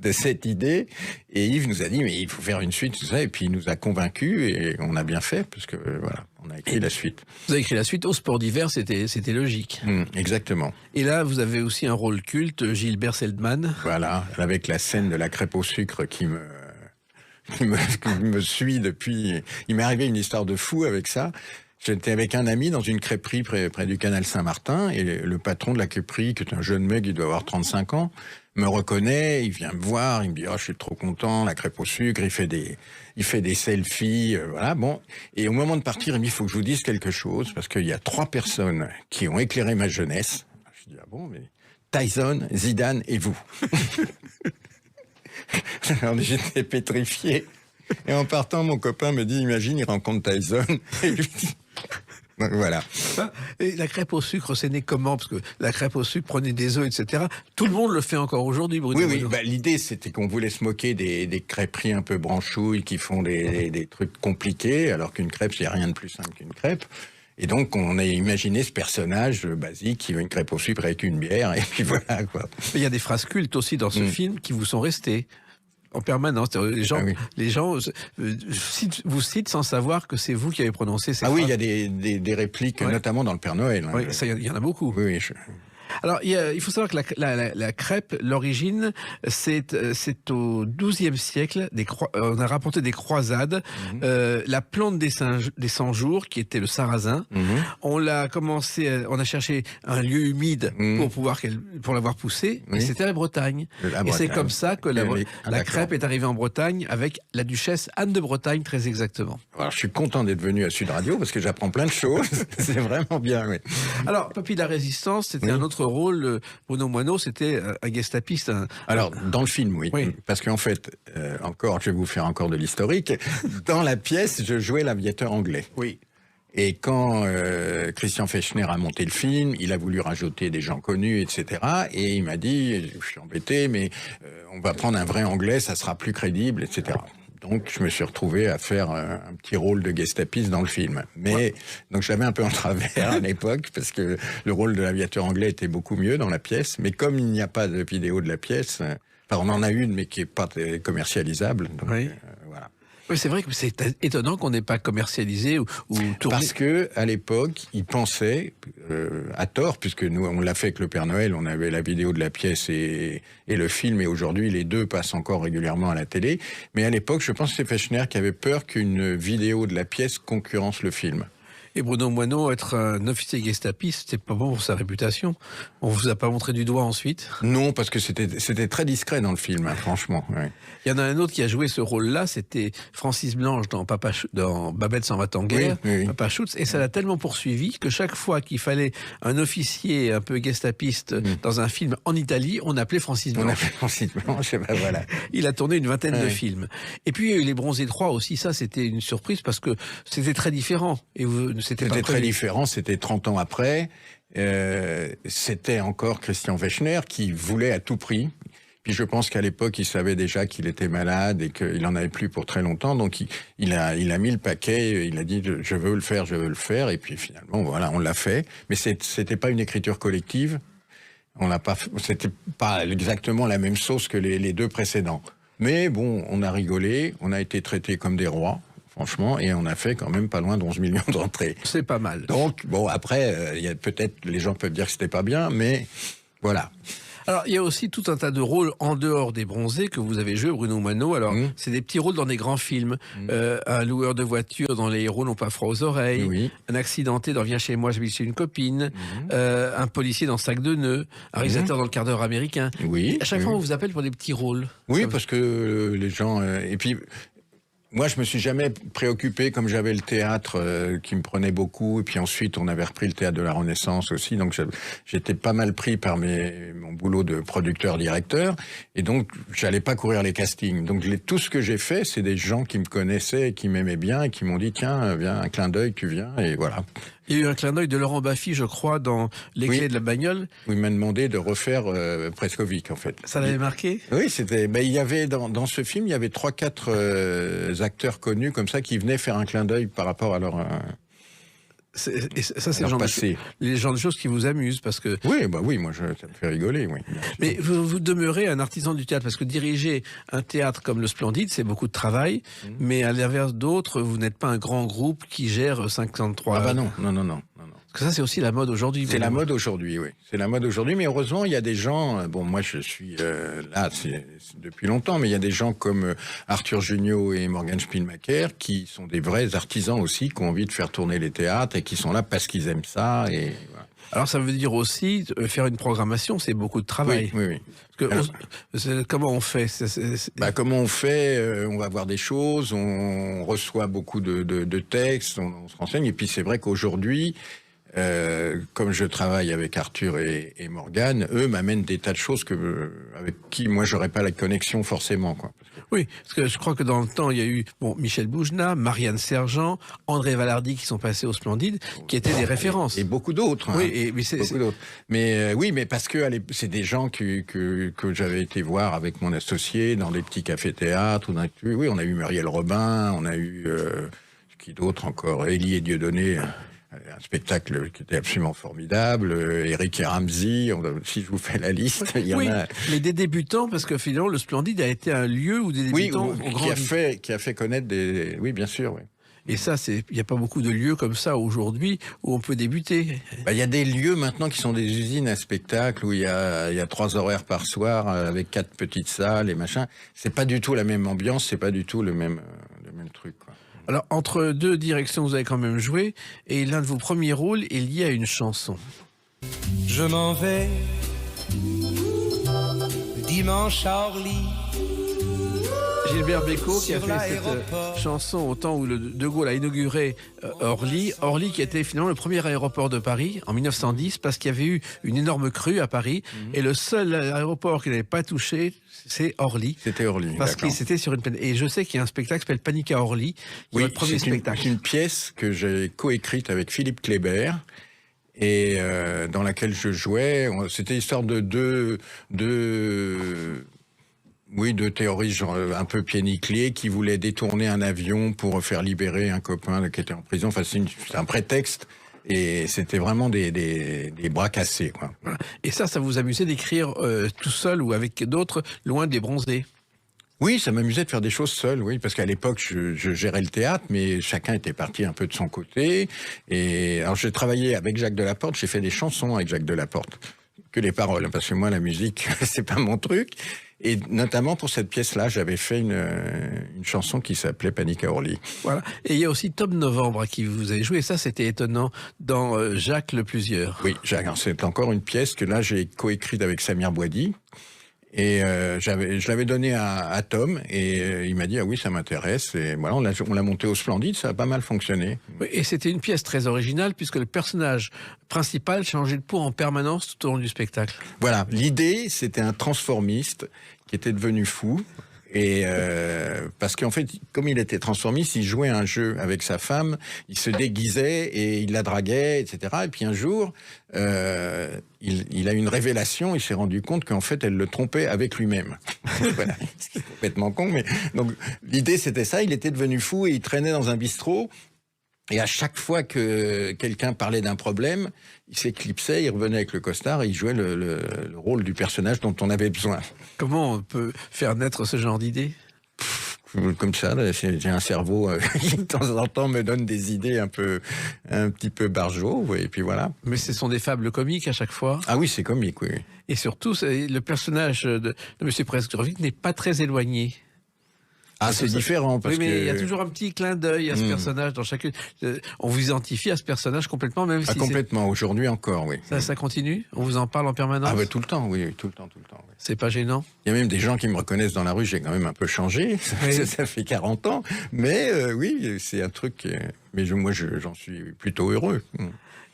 Speaker 3: de cette idée. Et Yves nous a dit, mais il faut faire une suite, tout ça. Et puis il nous a convaincus et on a bien fait, parce que voilà, on a écrit la suite.
Speaker 2: Vous avez écrit la suite au sport d'hiver, c'était logique.
Speaker 3: Exactement.
Speaker 2: Et là, vous avez aussi un rôle culte, Gilbert Seldman.
Speaker 3: Voilà, avec la scène de la crêpe au sucre qui me suit depuis. Il m'est arrivé une histoire de fou avec ça. J'étais avec un ami dans une crêperie près du canal Saint-Martin, et le patron de la crêperie, qui est un jeune mec, il doit avoir 35 ans, me reconnaît, il vient me voir, il me dit « Oh, je suis trop content, la crêpe au sucre », il fait des selfies, voilà, bon. Et au moment de partir, il me dit « Il faut que je vous dise quelque chose, parce qu'il y a 3 personnes qui ont éclairé ma jeunesse. » Je dis « Ah bon, mais Tyson, Zidane et vous. » Alors j'étais pétrifié. Et en partant, mon copain me dit, imagine, il rencontre Tyson. Et lui dit... Donc, voilà.
Speaker 2: Et la crêpe au sucre, c'est né comment? Parce que la crêpe au sucre prenait des œufs, etc. Tout le monde le fait encore aujourd'hui, Bruno.
Speaker 3: Oui, bah, l'idée, c'était qu'on voulait se moquer des crêperies un peu branchouilles qui font des trucs compliqués, alors qu'une crêpe, il n'y a rien de plus simple qu'une crêpe. Et donc, on a imaginé ce personnage basique qui veut une crêpe au sucre avec une bière, et puis voilà, quoi.
Speaker 2: Il y a des phrases cultes aussi dans ce film qui vous sont restées en permanence. Les gens vous citent sans savoir que c'est vous qui avez prononcé ces phrases.
Speaker 3: Oui, il y a des répliques, notamment dans le Père Noël.
Speaker 2: Oui, ça, il y en a beaucoup.
Speaker 3: Oui,
Speaker 2: Alors, il faut savoir que la crêpe, l'origine, c'est au XIIe siècle. On a rapporté des croisades. La plante des 100 jours, qui était le sarrasin. On a cherché un lieu humide pour l'avoir poussée. Et c'était la Bretagne. Et c'est comme ça que la crêpe est arrivée en Bretagne avec la duchesse Anne de Bretagne, très exactement.
Speaker 3: Alors, je suis content d'être venu à Sud Radio parce que j'apprends plein de choses. C'est vraiment bien, oui.
Speaker 2: Alors, Papy de la Résistance, c'était un autre rôle. Bruno Moineau, c'était un gestapiste.
Speaker 3: Alors, dans le film, oui. Parce qu'en fait, je vais vous faire encore de l'historique. Dans la pièce, je jouais l'aviateur anglais.
Speaker 2: Oui.
Speaker 3: Et quand Christian Fechner a monté le film, il a voulu rajouter des gens connus, etc. Et il m'a dit, je suis embêté, mais on va prendre un vrai anglais, ça sera plus crédible, etc. Donc, je me suis retrouvé à faire un petit rôle de gestapiste dans le film. Mais donc, j'avais un peu en travers à l'époque, parce que le rôle de l'aviateur anglais était beaucoup mieux dans la pièce. Mais comme il n'y a pas de vidéo de la pièce, on en a une, mais qui n'est pas commercialisable. Donc, voilà.
Speaker 2: Oui, c'est vrai que c'est étonnant qu'on n'ait pas commercialisé ou tourné.
Speaker 3: Parce que à l'époque, ils pensaient, à tort, puisque nous on l'a fait avec le Père Noël, on avait la vidéo de la pièce et le film, et aujourd'hui les deux passent encore régulièrement à la télé. Mais à l'époque, je pense que c'est Fechner qui avait peur qu'une vidéo de la pièce concurrence le film.
Speaker 2: Et Bruno Moineau, être un officier gestapiste, c'est pas bon pour sa réputation. On vous a pas montré du doigt ensuite?
Speaker 3: Non, parce que c'était très discret dans le film, franchement. Ouais.
Speaker 2: Il y en a un autre qui a joué ce rôle-là, c'était Francis Blanche dans Babette s'en va en guerre, Papa Schutz, et ça l'a tellement poursuivi que chaque fois qu'il fallait un officier un peu gestapiste dans un film en Italie, on appelait Francis Blanche.
Speaker 3: On appelait Francis Blanche, et ben voilà.
Speaker 2: Il a tourné une vingtaine de films. Et puis il y a eu Les Bronzés 3 aussi, ça c'était une surprise parce que c'était très différent. Et c'était
Speaker 3: très différent, c'était 30 ans après. C'était encore Christian Fechner qui voulait à tout prix. Puis je pense qu'à l'époque, il savait déjà qu'il était malade et qu'il en avait plus pour très longtemps. Donc il a mis le paquet, il a dit je veux le faire. Et puis finalement, voilà, on l'a fait. Mais c'était pas une écriture collective. C'était pas exactement la même sauce que les deux précédents. Mais bon, on a rigolé, on a été traités comme des rois. Franchement, et on a fait quand même pas loin d'11 millions d'entrées.
Speaker 2: C'est pas mal.
Speaker 3: Donc, bon, après, peut-être, les gens peuvent dire que c'était pas bien, mais voilà.
Speaker 2: Alors, il y a aussi tout un tas de rôles en dehors des Bronzés que vous avez joué, Bruno Moineau. Alors, c'est des petits rôles dans des grands films. Un loueur de voiture dans Les héros n'ont pas froid aux oreilles. Un accidenté dans Viens chez moi, j'habite chez une copine. Un policier dans Sac de nœuds. Un réalisateur dans Le quart d'heure américain. Et à chaque fois, on vous appelle pour des petits rôles.
Speaker 3: Oui, parce que les gens... et puis... Moi, je me suis jamais préoccupé, comme j'avais le théâtre qui me prenait beaucoup, et puis ensuite on avait repris le théâtre de la Renaissance aussi, donc j'étais pas mal pris par mon boulot de producteur-directeur, et donc j'allais pas courir les castings. Donc tout ce que j'ai fait, c'est des gens qui me connaissaient, et qui m'aimaient bien, et qui m'ont dit tiens, viens, un clin d'œil, tu viens, et voilà.
Speaker 2: Il y a eu un clin d'œil de Laurent Baffy, je crois, dans Les Clés de la bagnole.
Speaker 3: Où il m'a demandé de refaire Preskovic, en fait.
Speaker 2: Ça l'avait marqué?
Speaker 3: Oui, c'était. Ben, il y avait dans ce film, il y avait 3-4 acteurs connus comme ça qui venaient faire un clin d'œil par rapport à leur.
Speaker 2: Et ça, c'est les genres de choses qui vous amusent, parce que...
Speaker 3: Oui, bah oui, moi, ça me fait rigoler, oui.
Speaker 2: Mais vous demeurez un artisan du théâtre, parce que diriger un théâtre comme le Splendide, c'est beaucoup de travail, mais à l'inverse d'autres, vous n'êtes pas un grand groupe qui gère 53...
Speaker 3: Ah bah non.
Speaker 2: Parce que ça, c'est aussi la mode aujourd'hui.
Speaker 3: C'est la mode aujourd'hui, oui. C'est la mode aujourd'hui, mais heureusement, il y a des gens... Bon, moi, je suis là c'est depuis longtemps, mais il y a des gens comme Arthur Jugnot et Morgan Spielmacher qui sont des vrais artisans aussi, qui ont envie de faire tourner les théâtres et qui sont là parce qu'ils aiment ça. Et voilà.
Speaker 2: Alors, ça veut dire aussi, faire une programmation, c'est beaucoup de travail.
Speaker 3: Oui.
Speaker 2: Parce que comment on fait?
Speaker 3: Comment on fait on va voir des choses, on reçoit beaucoup de textes, on se renseigne, et puis c'est vrai qu'aujourd'hui... comme je travaille avec Arthur et Morgane, eux m'amènent des tas de choses avec qui moi j'aurais pas la connexion forcément, quoi.
Speaker 2: Oui, parce que je crois que dans le temps il y a eu Michel Boujna, Marianne Sergent, André Valardy qui sont passés au Splendide, qui étaient des références.
Speaker 3: Et beaucoup d'autres.
Speaker 2: Oui,
Speaker 3: beaucoup d'autres. Mais oui, mais parce que c'est des gens que j'avais été voir avec mon associé dans des petits cafés-théâtres. Oui, on a eu Muriel Robin, on a eu qui d'autre encore, Élie et Dieudonné. Un spectacle qui était absolument formidable, Eric et Ramsey, si je vous fais la liste, il y en a...
Speaker 2: Mais des débutants, parce que finalement, le Splendide a été un lieu où des débutants ont grandi.
Speaker 3: Qui a fait connaître des... Oui, bien sûr, oui.
Speaker 2: Et ça, il n'y a pas beaucoup de lieux comme ça aujourd'hui où on peut débuter.
Speaker 3: Il y a des lieux maintenant qui sont des usines à spectacle où il y a 3 horaires par soir avec 4 petites salles et machin. C'est pas du tout la même ambiance, c'est pas du tout le même truc, quoi.
Speaker 2: Alors, entre deux directions, vous avez quand même joué, et l'un de vos premiers rôles est lié à une chanson.
Speaker 5: Je m'en vais dimanche à Orly.
Speaker 2: Gilbert Bécaud qui a fait cette chanson au temps où De Gaulle a inauguré Orly. Orly qui était finalement le premier aéroport de Paris en 1910 parce qu'il y avait eu une énorme crue à Paris et le seul aéroport qui n'avait pas touché, c'est Orly.
Speaker 3: C'était Orly,
Speaker 2: parce que c'était sur une plaine. Et je sais qu'il y a un spectacle qui s'appelle Panique à Orly, qui est votre premier spectacle.
Speaker 3: C'est une pièce que j'ai coécrite avec Philippe Kléber et dans laquelle je jouais. C'était l'histoire de deux terroristes un peu pieds-nickelés qui voulaient détourner un avion pour faire libérer un copain qui était en prison. Enfin, c'est un prétexte. Et c'était vraiment des bras cassés, quoi.
Speaker 2: Voilà. Et ça vous amusait d'écrire tout seul ou avec d'autres, loin des bronzés?
Speaker 3: Oui, ça m'amusait de faire des choses seul, oui, parce qu'à l'époque, je gérais le théâtre, mais chacun était parti un peu de son côté. Et alors, j'ai travaillé avec Jacques Delaporte, j'ai fait des chansons avec Jacques Delaporte. Que les paroles, parce que moi, la musique, c'est pas mon truc. Et notamment pour cette pièce-là, j'avais fait une chanson qui s'appelait Panique à Orly.
Speaker 2: Voilà. Et il y a aussi Tom Novembre à qui vous avez joué. Ça, c'était étonnant dans Jacques le Plusieurs.
Speaker 3: Oui, Jacques. C'est encore une pièce que là, j'ai coécrite avec Samir Bouadi. Et je l'avais donné à Tom et il m'a dit ah oui ça m'intéresse et voilà on l'a monté au Splendide, ça a pas mal fonctionné.
Speaker 2: Oui, et c'était une pièce très originale puisque le personnage principal changeait de peau en permanence tout au long du spectacle.
Speaker 3: Voilà, l'idée c'était un transformiste qui était devenu fou. Et parce qu'en fait, comme il était transformiste, il jouait un jeu avec sa femme, il se déguisait et il la draguait, etc. Et puis un jour, il a eu une révélation, il s'est rendu compte qu'en fait, elle le trompait avec lui-même. Voilà, c'est complètement con, mais donc l'idée c'était ça, il était devenu fou et il traînait dans un bistrot. Et à chaque fois que quelqu'un parlait d'un problème, il s'éclipsait, il revenait avec le costard et il jouait le rôle du personnage dont on avait besoin.
Speaker 2: Comment on peut faire naître ce genre d'idée ?
Speaker 3: Comme ça, j'ai un cerveau qui de temps en temps me donne des idées un petit peu barjots, et puis voilà.
Speaker 2: Mais ce sont des fables comiques à chaque fois.
Speaker 3: Ah oui, c'est comique, oui.
Speaker 2: Et surtout, le personnage de M. Preskovic n'est pas très éloigné.
Speaker 3: Ah, c'est différent parce
Speaker 2: oui, mais
Speaker 3: que...
Speaker 2: il y a toujours un petit clin d'œil à ce personnage dans chacune. On vous identifie à ce personnage complètement, même si
Speaker 3: complètement, aujourd'hui encore, oui.
Speaker 2: ça continue. On vous en parle en permanence.
Speaker 3: Ah, tout le temps, oui, tout le temps. Oui.
Speaker 2: C'est pas gênant.
Speaker 3: Il y a même des gens qui me reconnaissent dans la rue, j'ai quand même un peu changé, ça fait 40 ans, mais oui, c'est un truc, mais moi j'en suis plutôt heureux.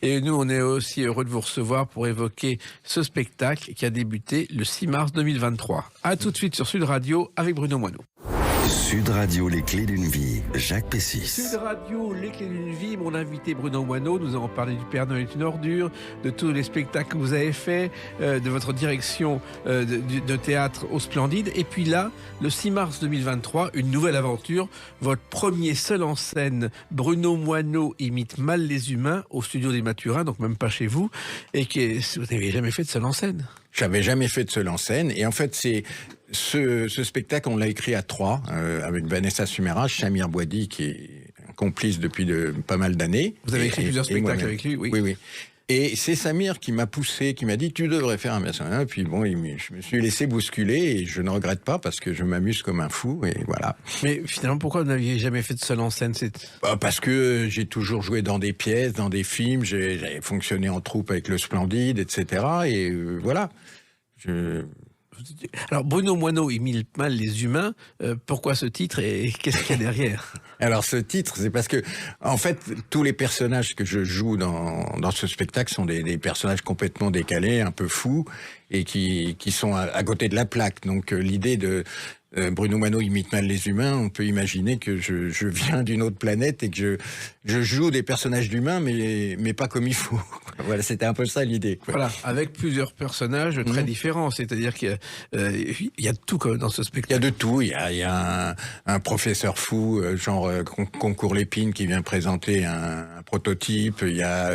Speaker 2: Et nous, on est aussi heureux de vous recevoir pour évoquer ce spectacle qui a débuté le 6 mars 2023. À tout de suite sur Sud Radio avec Bruno Moineau.
Speaker 1: Sud Radio, les clés d'une vie, Jacques Pessis.
Speaker 2: Sud Radio, les clés d'une vie, mon invité Bruno Moineau, nous avons parlé du Père Noël est une ordure, de tous les spectacles que vous avez faits, de votre direction de théâtre au Splendide. Et puis là, le 6 mars 2023, une nouvelle aventure, votre premier seul en scène, Bruno Moineau imite mal les humains au studio des Mathurins, donc même pas chez vous, et que vous n'avez jamais fait de seul en scène.
Speaker 3: J'avais jamais fait de seul en scène, et en fait c'est ce spectacle, on l'a écrit à 3 avec Vanessa Sumerage, Samir Bouadi qui est un complice depuis pas mal d'années.
Speaker 2: Vous avez écrit plusieurs spectacles avec lui, oui.
Speaker 3: Oui. Et c'est Samir qui m'a poussé, qui m'a dit tu devrais faire un personnage. Puis bon, je me suis laissé bousculer et je ne regrette pas parce que je m'amuse comme un fou et voilà.
Speaker 2: Mais finalement, pourquoi vous n'aviez jamais fait de seul en scène?
Speaker 3: Parce que j'ai toujours joué dans des pièces, dans des films. J'avais fonctionné en troupe avec le Splendide, etc. Et voilà.
Speaker 2: Alors Bruno Moineau imite mal les humains. Pourquoi ce titre et qu'est-ce qu'il y a derrière?
Speaker 3: Alors ce titre, c'est parce que en fait tous les personnages que je joue dans ce spectacle sont des personnages complètement décalés, un peu fous et qui sont à côté de la plaque. Donc l'idée de Bruno Moineau imite mal les humains, on peut imaginer que je viens d'une autre planète et que je joue des personnages d'humains, mais pas comme il faut. Voilà, c'était un peu ça l'idée.
Speaker 2: Voilà, avec plusieurs personnages très différents, c'est-à-dire qu'il y a de tout dans ce spectacle.
Speaker 3: Il y a de tout, il y a un professeur fou, genre Concours Lépine, qui vient présenter un prototype, il y a...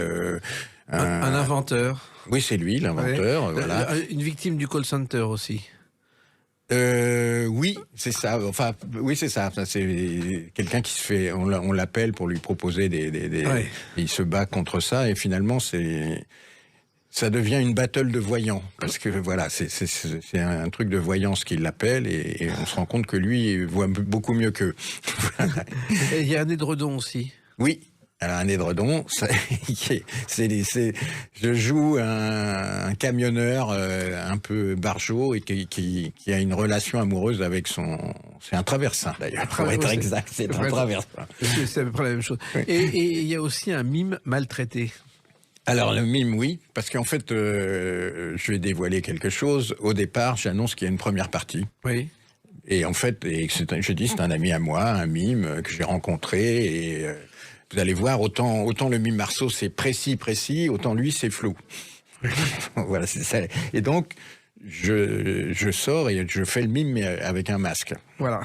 Speaker 2: un inventeur.
Speaker 3: Oui, c'est lui, l'inventeur, voilà.
Speaker 2: Une victime du call center aussi.
Speaker 3: Oui, c'est ça. Enfin, oui, c'est ça. C'est quelqu'un qui se fait. On l'appelle pour lui proposer
Speaker 2: Ouais.
Speaker 3: Il se bat contre ça et finalement ça devient une battle de voyants parce que voilà, c'est un truc de voyance qu'il l'appelle et on se rend compte que lui voit beaucoup mieux qu'eux.
Speaker 2: Et il y a un édredon aussi.
Speaker 3: Oui. Alors un édredon, je joue un camionneur un peu barjot et qui a une relation amoureuse avec c'est un traversin d'ailleurs, pour être exact, c'est un traversin.
Speaker 2: C'est à peu près la même chose. Oui. Et il y a aussi un mime maltraité.
Speaker 3: Alors le mime, oui, parce qu'en fait, je vais dévoiler quelque chose. Au départ, j'annonce qu'il y a une première partie.
Speaker 2: Oui.
Speaker 3: Et en fait, je dis c'est un ami à moi, un mime que j'ai rencontré et... vous allez voir, autant le mime Marceau c'est précis, autant lui c'est flou. Voilà, c'est ça. Et donc, je sors et je fais le mime mais avec un masque.
Speaker 2: Voilà.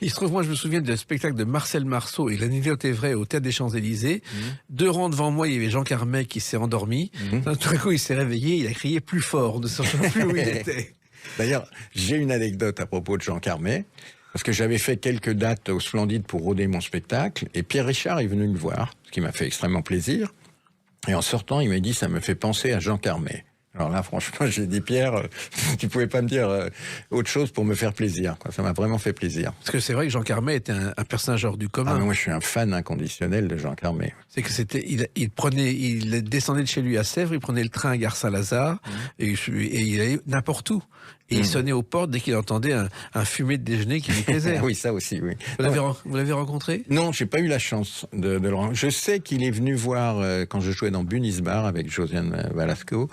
Speaker 2: Il se trouve, moi je me souviens du spectacle de Marcel Marceau et l'anecdote est vraie au Théâtre des Champs-Élysées. 2 rangs devant moi, il y avait Jean Carmet qui s'est endormi. Tout à coup, il s'est réveillé, il a crié plus fort, ne sachant plus où il était.
Speaker 3: D'ailleurs, j'ai une anecdote à propos de Jean Carmet. Parce que j'avais fait quelques dates au Splendide pour roder mon spectacle, et Pierre Richard est venu me voir, ce qui m'a fait extrêmement plaisir. Et en sortant, il m'a dit, ça me fait penser à Jean Carmet. Alors là, franchement, j'ai dit, Pierre, tu pouvais pas me dire autre chose pour me faire plaisir. Ça m'a vraiment fait plaisir.
Speaker 2: Parce que c'est vrai que Jean Carmet était un personnage hors du commun.
Speaker 3: Ah, moi, je suis un fan inconditionnel de Jean Carmet.
Speaker 2: C'est que il descendait de chez lui à Sèvres, il prenait le train à Gare Saint-Lazare, et il allait n'importe où. Et il sonnait aux portes dès qu'il entendait un fumet de déjeuner qui lui plaisait.
Speaker 3: Oui, ça aussi, oui.
Speaker 2: Vous l'avez rencontré? Non,
Speaker 3: j'ai pas eu la chance de le rencontrer. Je sais qu'il est venu voir quand je jouais dans Bunis Bar avec Josiane Balasco.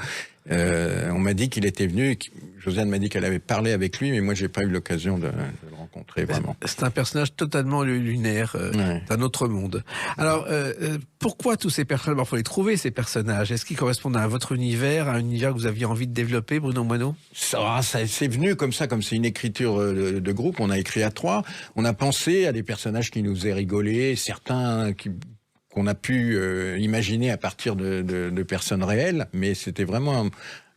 Speaker 3: On m'a dit qu'il était venu. Josiane m'a dit qu'elle avait parlé avec lui, mais moi, j'ai pas eu l'occasion de le rencontrer vraiment.
Speaker 2: C'est un personnage totalement lunaire, d'un autre monde. Alors, pourquoi tous ces personnages? Il faut les trouver, ces personnages. Est-ce qu'ils correspondent à votre univers, à un univers que vous aviez envie de développer, Bruno Moineau?
Speaker 3: Ça c'est venu comme ça, comme c'est une écriture de groupe. On a écrit à 3. On a pensé à des personnages qui nous faisaient rigoler, certains qu'on a pu imaginer à partir de personnes réelles, mais c'était vraiment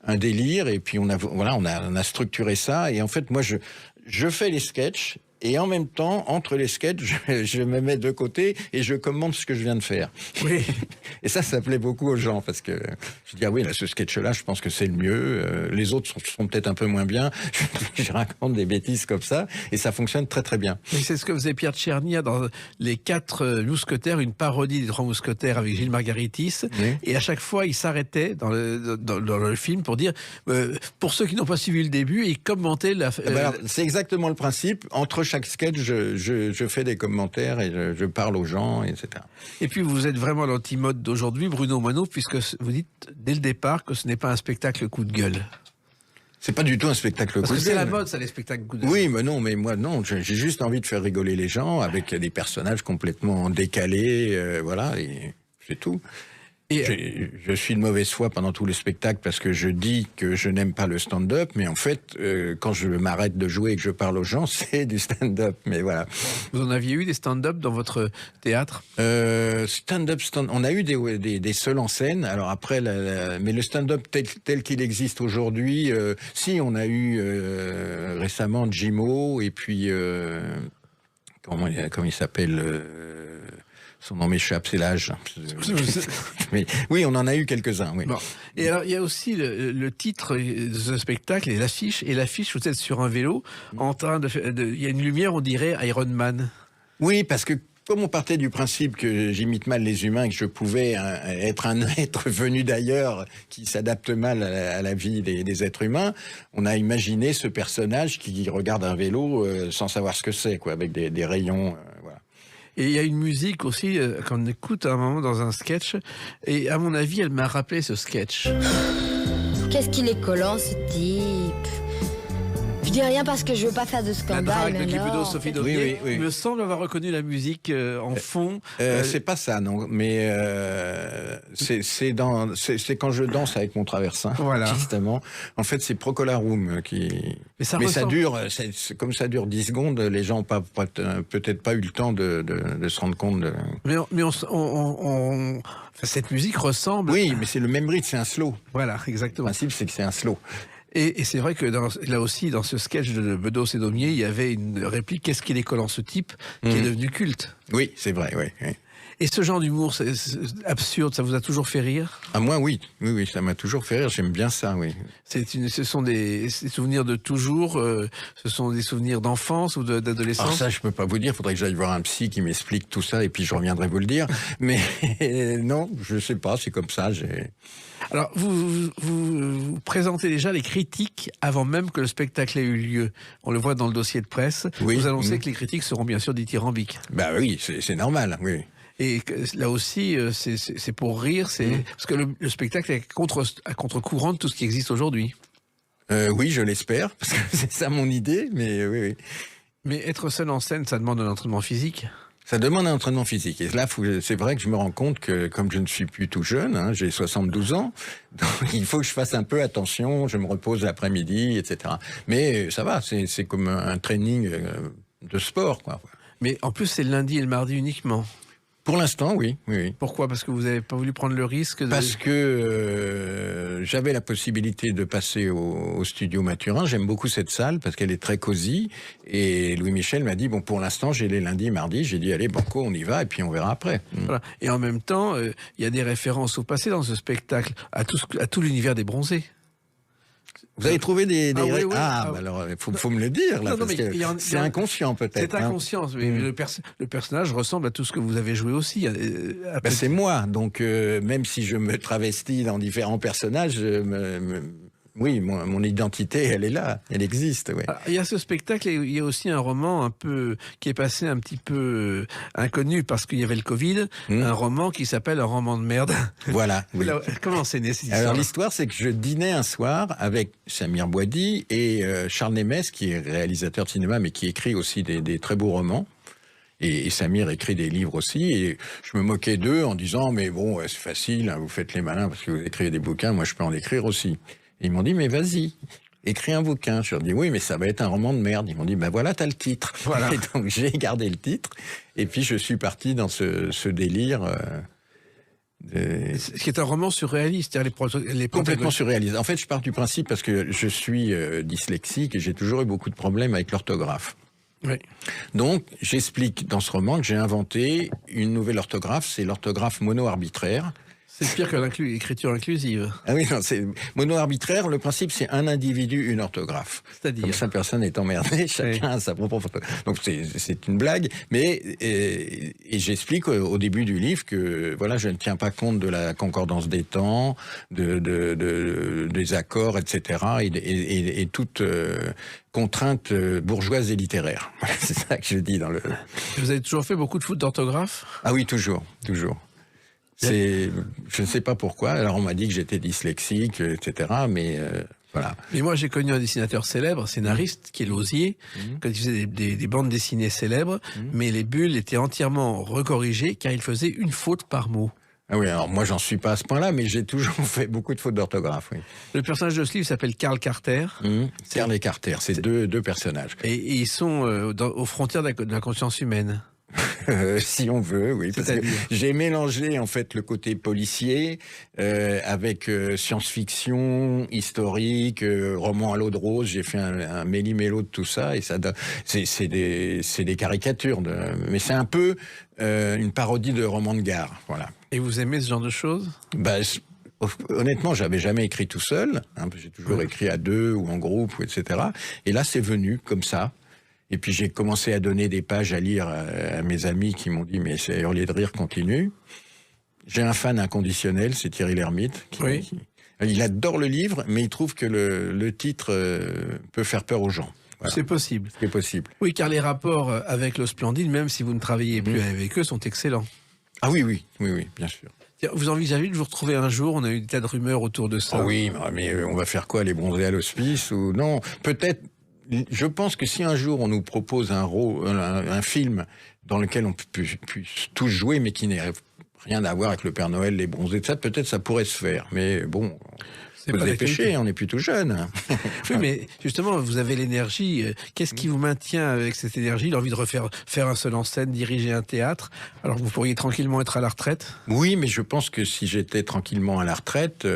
Speaker 3: un délire. Et puis on a structuré ça. Et en fait, moi, je fais les sketchs et en même temps, entre les sketchs, je me mets de côté et je commente ce que je viens de faire.
Speaker 2: Oui.
Speaker 3: Et ça plaît beaucoup aux gens, parce que je dis, ah oui, là, ce sketch-là, je pense que c'est le mieux. Les autres sont peut-être un peu moins bien. Je raconte des bêtises comme ça, et ça fonctionne très très bien.
Speaker 2: Et c'est ce que faisait Pierre Tchernia dans Les 4 Mousquetaires, une parodie des 3 Mousquetaires avec Gilles Margaritis.
Speaker 3: Oui.
Speaker 2: Et à chaque fois, il s'arrêtait dans le film pour dire, pour ceux qui n'ont pas suivi le début, il commentait la...
Speaker 3: Alors, c'est exactement le principe. Entre chaque sketch, je fais des commentaires et je parle aux gens, etc.
Speaker 2: Et puis vous êtes vraiment l'antimode d'aujourd'hui, Bruno Moineau, puisque vous dites dès le départ que ce n'est pas un spectacle coup de gueule.
Speaker 3: C'est pas du tout un spectacle
Speaker 2: Parce
Speaker 3: coup
Speaker 2: que
Speaker 3: de
Speaker 2: c'est la
Speaker 3: gueule.
Speaker 2: mode, ça, les spectacles coup de gueule.
Speaker 3: Oui, mais moi non, j'ai juste envie de faire rigoler les gens avec des personnages complètement décalés, voilà, et c'est tout.
Speaker 2: Et
Speaker 3: Je suis de mauvaise foi pendant tout le spectacle parce que je dis que je n'aime pas le stand-up, mais en fait, quand je m'arrête de jouer et que je parle aux gens, c'est du stand-up. Mais voilà.
Speaker 2: vous en aviez eu des stand-up dans votre théâtre?
Speaker 3: Stand-up, on a eu des seuls en scène. Alors après, mais le stand-up tel qu'il existe aujourd'hui, si on a eu récemment Jimo et puis comment il s'appelle. Son nom m'échappe, c'est l'âge. Mais oui, on en a eu quelques-uns. Oui.
Speaker 2: Bon. Et alors, il y a aussi le titre de ce spectacle et l'affiche. Et l'affiche, vous êtes sur un vélo, en train de faire. Il y a une lumière, on dirait Iron Man.
Speaker 3: Oui, parce que comme on partait du principe que j'imite mal les humains et que je pouvais être un être venu d'ailleurs qui s'adapte mal à la vie des êtres humains, on a imaginé ce personnage qui regarde un vélo sans savoir ce que c'est, quoi, avec des rayons. Voilà.
Speaker 2: Et il y a une musique aussi qu'on écoute à un moment dans un sketch. Et à mon avis, elle m'a rappelé ce sketch.
Speaker 6: Qu'est-ce qu'il est collant, ce type. Je dis rien parce que je veux pas faire de
Speaker 2: La
Speaker 6: scandale.
Speaker 2: drague de
Speaker 6: mais
Speaker 2: Guy Bedos,
Speaker 6: non.
Speaker 2: Sophie Daudet.
Speaker 3: Oui, oui, oui.
Speaker 2: Il me semble avoir reconnu la musique en fond.
Speaker 3: C'est pas ça, non. Mais c'est quand je danse avec mon traversin.
Speaker 2: Voilà.
Speaker 3: Justement. En fait, c'est Procolarum qui.
Speaker 2: Mais ça
Speaker 3: Mais ça
Speaker 2: ressemble-
Speaker 3: dure. Comme ça dure 10 secondes, les gens n'ont peut-être pas eu le temps de se rendre compte.
Speaker 2: Mais enfin, cette musique ressemble.
Speaker 3: Oui, mais c'est le même rythme, c'est un slow.
Speaker 2: Voilà,
Speaker 3: Le
Speaker 2: exactement.
Speaker 3: principe, c'est que c'est un slow.
Speaker 2: Et c'est vrai que là aussi, dans ce sketch de Bedos et Daumier, il y avait une réplique, qu'est-ce qu'il est collant ce type, qui est devenu culte.
Speaker 3: Oui, c'est vrai, oui. Oui.
Speaker 2: Et ce genre d'humour c'est absurde, ça vous a toujours fait rire?
Speaker 3: Ah, moi, oui. Oui, ça m'a toujours fait rire. J'aime bien ça, oui.
Speaker 2: Ce sont des souvenirs de toujours, ce sont des souvenirs d'enfance ou
Speaker 3: Alors
Speaker 2: d'adolescence?
Speaker 3: ça, je peux pas vous dire. Faudrait que j'aille voir un psy qui m'explique tout ça et puis je reviendrai vous le dire. Mais non, je sais pas. C'est comme ça.
Speaker 2: Alors, vous présentez déjà les critiques avant même que le spectacle ait eu lieu. On le voit dans le dossier de presse.
Speaker 3: Oui.
Speaker 2: Vous annoncez que les critiques seront bien sûr dithyrambiques.
Speaker 3: Bah oui, c'est normal. Oui.
Speaker 2: Et là aussi, c'est pour rire, parce que le spectacle est à contre-courant de tout ce qui existe aujourd'hui.
Speaker 3: Oui, je l'espère, parce que c'est ça mon idée, mais oui.
Speaker 2: Mais être seul en scène, ça demande un entraînement physique.
Speaker 3: Ça demande un entraînement physique. Et là, c'est vrai que je me rends compte que, comme je ne suis plus tout jeune, hein, j'ai 72 ans, donc il faut que je fasse un peu attention, je me repose l'après-midi, etc. Mais ça va, c'est comme un training de sport, quoi.
Speaker 2: Mais en plus, c'est le lundi et le mardi uniquement.
Speaker 3: Pour l'instant, oui.
Speaker 2: Pourquoi? Parce que vous n'avez pas voulu prendre le risque de...
Speaker 3: Parce que j'avais la possibilité de passer au studio Mathurin. J'aime beaucoup cette salle parce qu'elle est très cosy. Et Louis Michel m'a dit, bon, pour l'instant, j'ai les lundis et mardis. J'ai dit, allez, banco, on y va et puis on verra après.
Speaker 2: Voilà. Et en même temps, il y a des références au passé dans ce spectacle, à tout l'univers des bronzés.
Speaker 3: Vous avez trouvé des
Speaker 2: Ah oui, oui.
Speaker 3: bah alors, faut me le dire, là,
Speaker 2: Non,
Speaker 3: parce
Speaker 2: mais
Speaker 3: que
Speaker 2: il y en-
Speaker 3: c'est inconscient, peut-être.
Speaker 2: C'est inconscient, mais le personnage ressemble à tout ce que vous avez joué aussi.
Speaker 3: Ben, c'est moi, donc même si je me travestis dans différents personnages, oui, mon identité, elle est là, elle existe. Ouais.
Speaker 2: Il y a ce spectacle et il y a aussi un roman un peu qui est passé un petit peu inconnu parce qu'il y avait le Covid, un roman qui s'appelle Un roman de merde.
Speaker 3: Voilà. Oui.
Speaker 2: Comment c'est né cette histoire?
Speaker 3: Alors l'histoire, c'est que je dînais un soir avec Samir Bouadi et Charles Nemes, qui est réalisateur de cinéma, mais qui écrit aussi des très beaux romans. Et Samir écrit des livres aussi, et je me moquais d'eux en disant, mais bon, c'est facile, hein, vous faites les malins parce que vous écrivez des bouquins, moi je peux en écrire aussi. Et ils m'ont dit, mais vas-y, écris un bouquin. Je leur dis, oui, mais ça va être un roman de merde. Ils m'ont dit, ben voilà, t'as le titre.
Speaker 2: Voilà.
Speaker 3: Et donc j'ai gardé le titre, et puis je suis parti dans ce délire...
Speaker 2: Ce qui est un roman surréaliste, c'est-à-dire les
Speaker 3: Complètement surréaliste. En fait, je pars du principe parce que je suis dyslexique et j'ai toujours eu beaucoup de problèmes avec l'orthographe.
Speaker 2: Oui.
Speaker 3: Donc, j'explique dans ce roman que j'ai inventé une nouvelle orthographe, c'est l'orthographe mono-arbitraire.
Speaker 2: C'est pire que l'écriture inclusive.
Speaker 3: Ah oui, non, c'est mono-arbitraire. Le principe, c'est un individu, une orthographe.
Speaker 2: C'est-à-dire
Speaker 3: Comme ça, personne n'est emmerdé, chacun a sa propre orthographe. Donc, c'est une blague. Mais, et j'explique au début du livre que, voilà, je ne tiens pas compte de la concordance des temps, des accords, etc. et toute contrainte bourgeoise et littéraire. C'est ça que je dis dans le...
Speaker 2: Vous avez toujours fait beaucoup de fautes d'orthographe?
Speaker 3: Ah oui, toujours. Je ne sais pas pourquoi. Alors on m'a dit que j'étais dyslexique, etc. Mais voilà.
Speaker 2: Mais moi j'ai connu un dessinateur célèbre, scénariste, qui est Lausier, quand il faisait des bandes dessinées célèbres, mais les bulles étaient entièrement recorrigées car il faisait une faute par mot.
Speaker 3: Ah oui, alors moi j'en suis pas à ce point-là, mais j'ai toujours fait beaucoup de fautes d'orthographe. Oui.
Speaker 2: Le personnage de ce livre s'appelle Karl Carter.
Speaker 3: Karl et Carter, c'est deux personnages.
Speaker 2: Et ils sont aux frontières de la conscience humaine.
Speaker 3: Si on veut, oui. Parce que j'ai mélangé en fait le côté policier avec science-fiction, historique, roman à l'eau de rose. J'ai fait un méli-mélo de tout ça et ça, c'est des caricatures. Mais c'est un peu une parodie de roman de gare, voilà.
Speaker 2: Et vous aimez ce genre de choses?
Speaker 3: Honnêtement, j'avais jamais écrit tout seul. Hein, j'ai toujours écrit à deux ou en groupe, etc. Et là, c'est venu comme ça. Et puis j'ai commencé à donner des pages à lire à mes amis qui m'ont dit « mais c'est hurler de rire, continue ». J'ai un fan inconditionnel, c'est Thierry Lhermitte. Il adore le livre, mais il trouve que le titre peut faire peur aux gens. Voilà.
Speaker 2: C'est possible.
Speaker 3: C'est possible.
Speaker 2: Oui, car les rapports avec le Splendide, même si vous ne travaillez plus avec eux, sont excellents.
Speaker 3: Ah oui, bien sûr.
Speaker 2: Vous envisagez de vous retrouver un jour? On a eu des tas de rumeurs autour de ça.
Speaker 3: Ah oui, mais on va faire quoi? Les bronzer à l'hospice ou non? Peut-être. Je pense que si un jour on nous propose un film dans lequel on puisse tous jouer, mais qui n'ait rien à voir avec le Père Noël, les bronzés, ça, peut-être ça pourrait se faire. Mais bon, faut se dépêcher, on est plus tout jeune.
Speaker 2: Oui, mais justement, vous avez l'énergie. Qu'est-ce qui vous maintient avec cette énergie, l'envie de faire un seul en scène, diriger un théâtre, alors que vous pourriez tranquillement être à la retraite?
Speaker 3: Oui, mais je pense que si j'étais tranquillement à la retraite,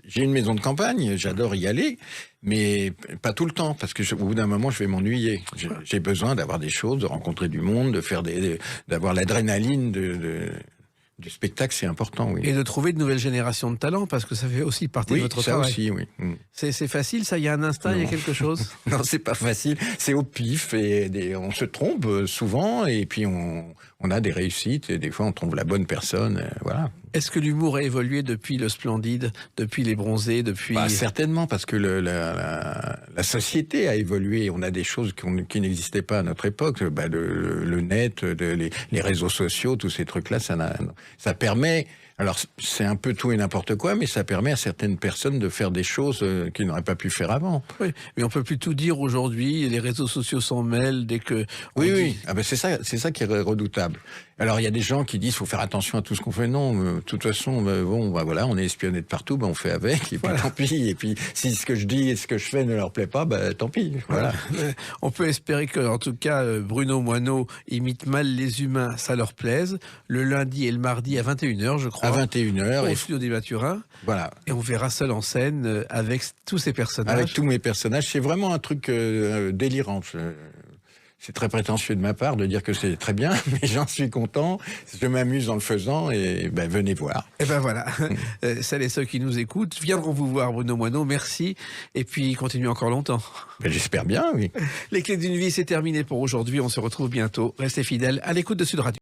Speaker 3: j'ai une maison de campagne, j'adore y aller. Mais pas tout le temps, parce que au bout d'un moment, je vais m'ennuyer. J'ai besoin d'avoir des choses, de rencontrer du monde, de faire d'avoir l'adrénaline du spectacle, c'est important, oui.
Speaker 2: Et de trouver de nouvelles générations de talents, parce que ça fait aussi partie de votre travail.
Speaker 3: Oui, ça aussi, oui.
Speaker 2: C'est facile, ça? Il y a un instinct, il y a quelque chose?
Speaker 3: Non, c'est pas facile. C'est au pif, et on se trompe souvent, et puis on a des réussites, et des fois on trouve la bonne personne, voilà.
Speaker 2: Est-ce que l'humour a évolué depuis le Splendide, depuis les Bronzés, depuis...
Speaker 3: Certainement, parce que la société a évolué. On a des choses qui n'existaient pas à notre époque. Le net, les réseaux sociaux, tous ces trucs-là, ça permet... Alors, c'est un peu tout et n'importe quoi, mais ça permet à certaines personnes de faire des choses qu'ils n'auraient pas pu faire avant.
Speaker 2: Oui, mais on peut plus tout dire aujourd'hui. Les réseaux sociaux s'en mêlent dès que...
Speaker 3: Oui. Ah c'est ça qui est redoutable. Alors, il y a des gens qui disent, faut faire attention à tout ce qu'on fait. Non, de toute façon, voilà, on est espionné de partout, on fait avec, et puis voilà. Tant pis. Et puis, si ce que je dis et ce que je fais ne leur plaît pas, tant pis. Voilà.
Speaker 2: On peut espérer que, en tout cas, Bruno Moineau imite mal les humains, ça leur plaise. Le lundi et le mardi à 21h, je crois.
Speaker 3: À 21h.
Speaker 2: Au studio des Mathurins.
Speaker 3: Voilà.
Speaker 2: Et on verra seul en scène avec tous ces personnages.
Speaker 3: Avec tous mes personnages. C'est vraiment un truc délirant. C'est très prétentieux de ma part de dire que c'est très bien, mais j'en suis content. Je m'amuse en le faisant et venez voir.
Speaker 2: Et voilà. Celles et ceux qui nous écoutent viendront vous voir, Bruno Moineau. Merci. Et puis, continuez encore longtemps.
Speaker 3: J'espère bien, oui.
Speaker 2: Les clés d'une vie, c'est terminé pour aujourd'hui. On se retrouve bientôt. Restez fidèles à l'écoute de Sud Radio.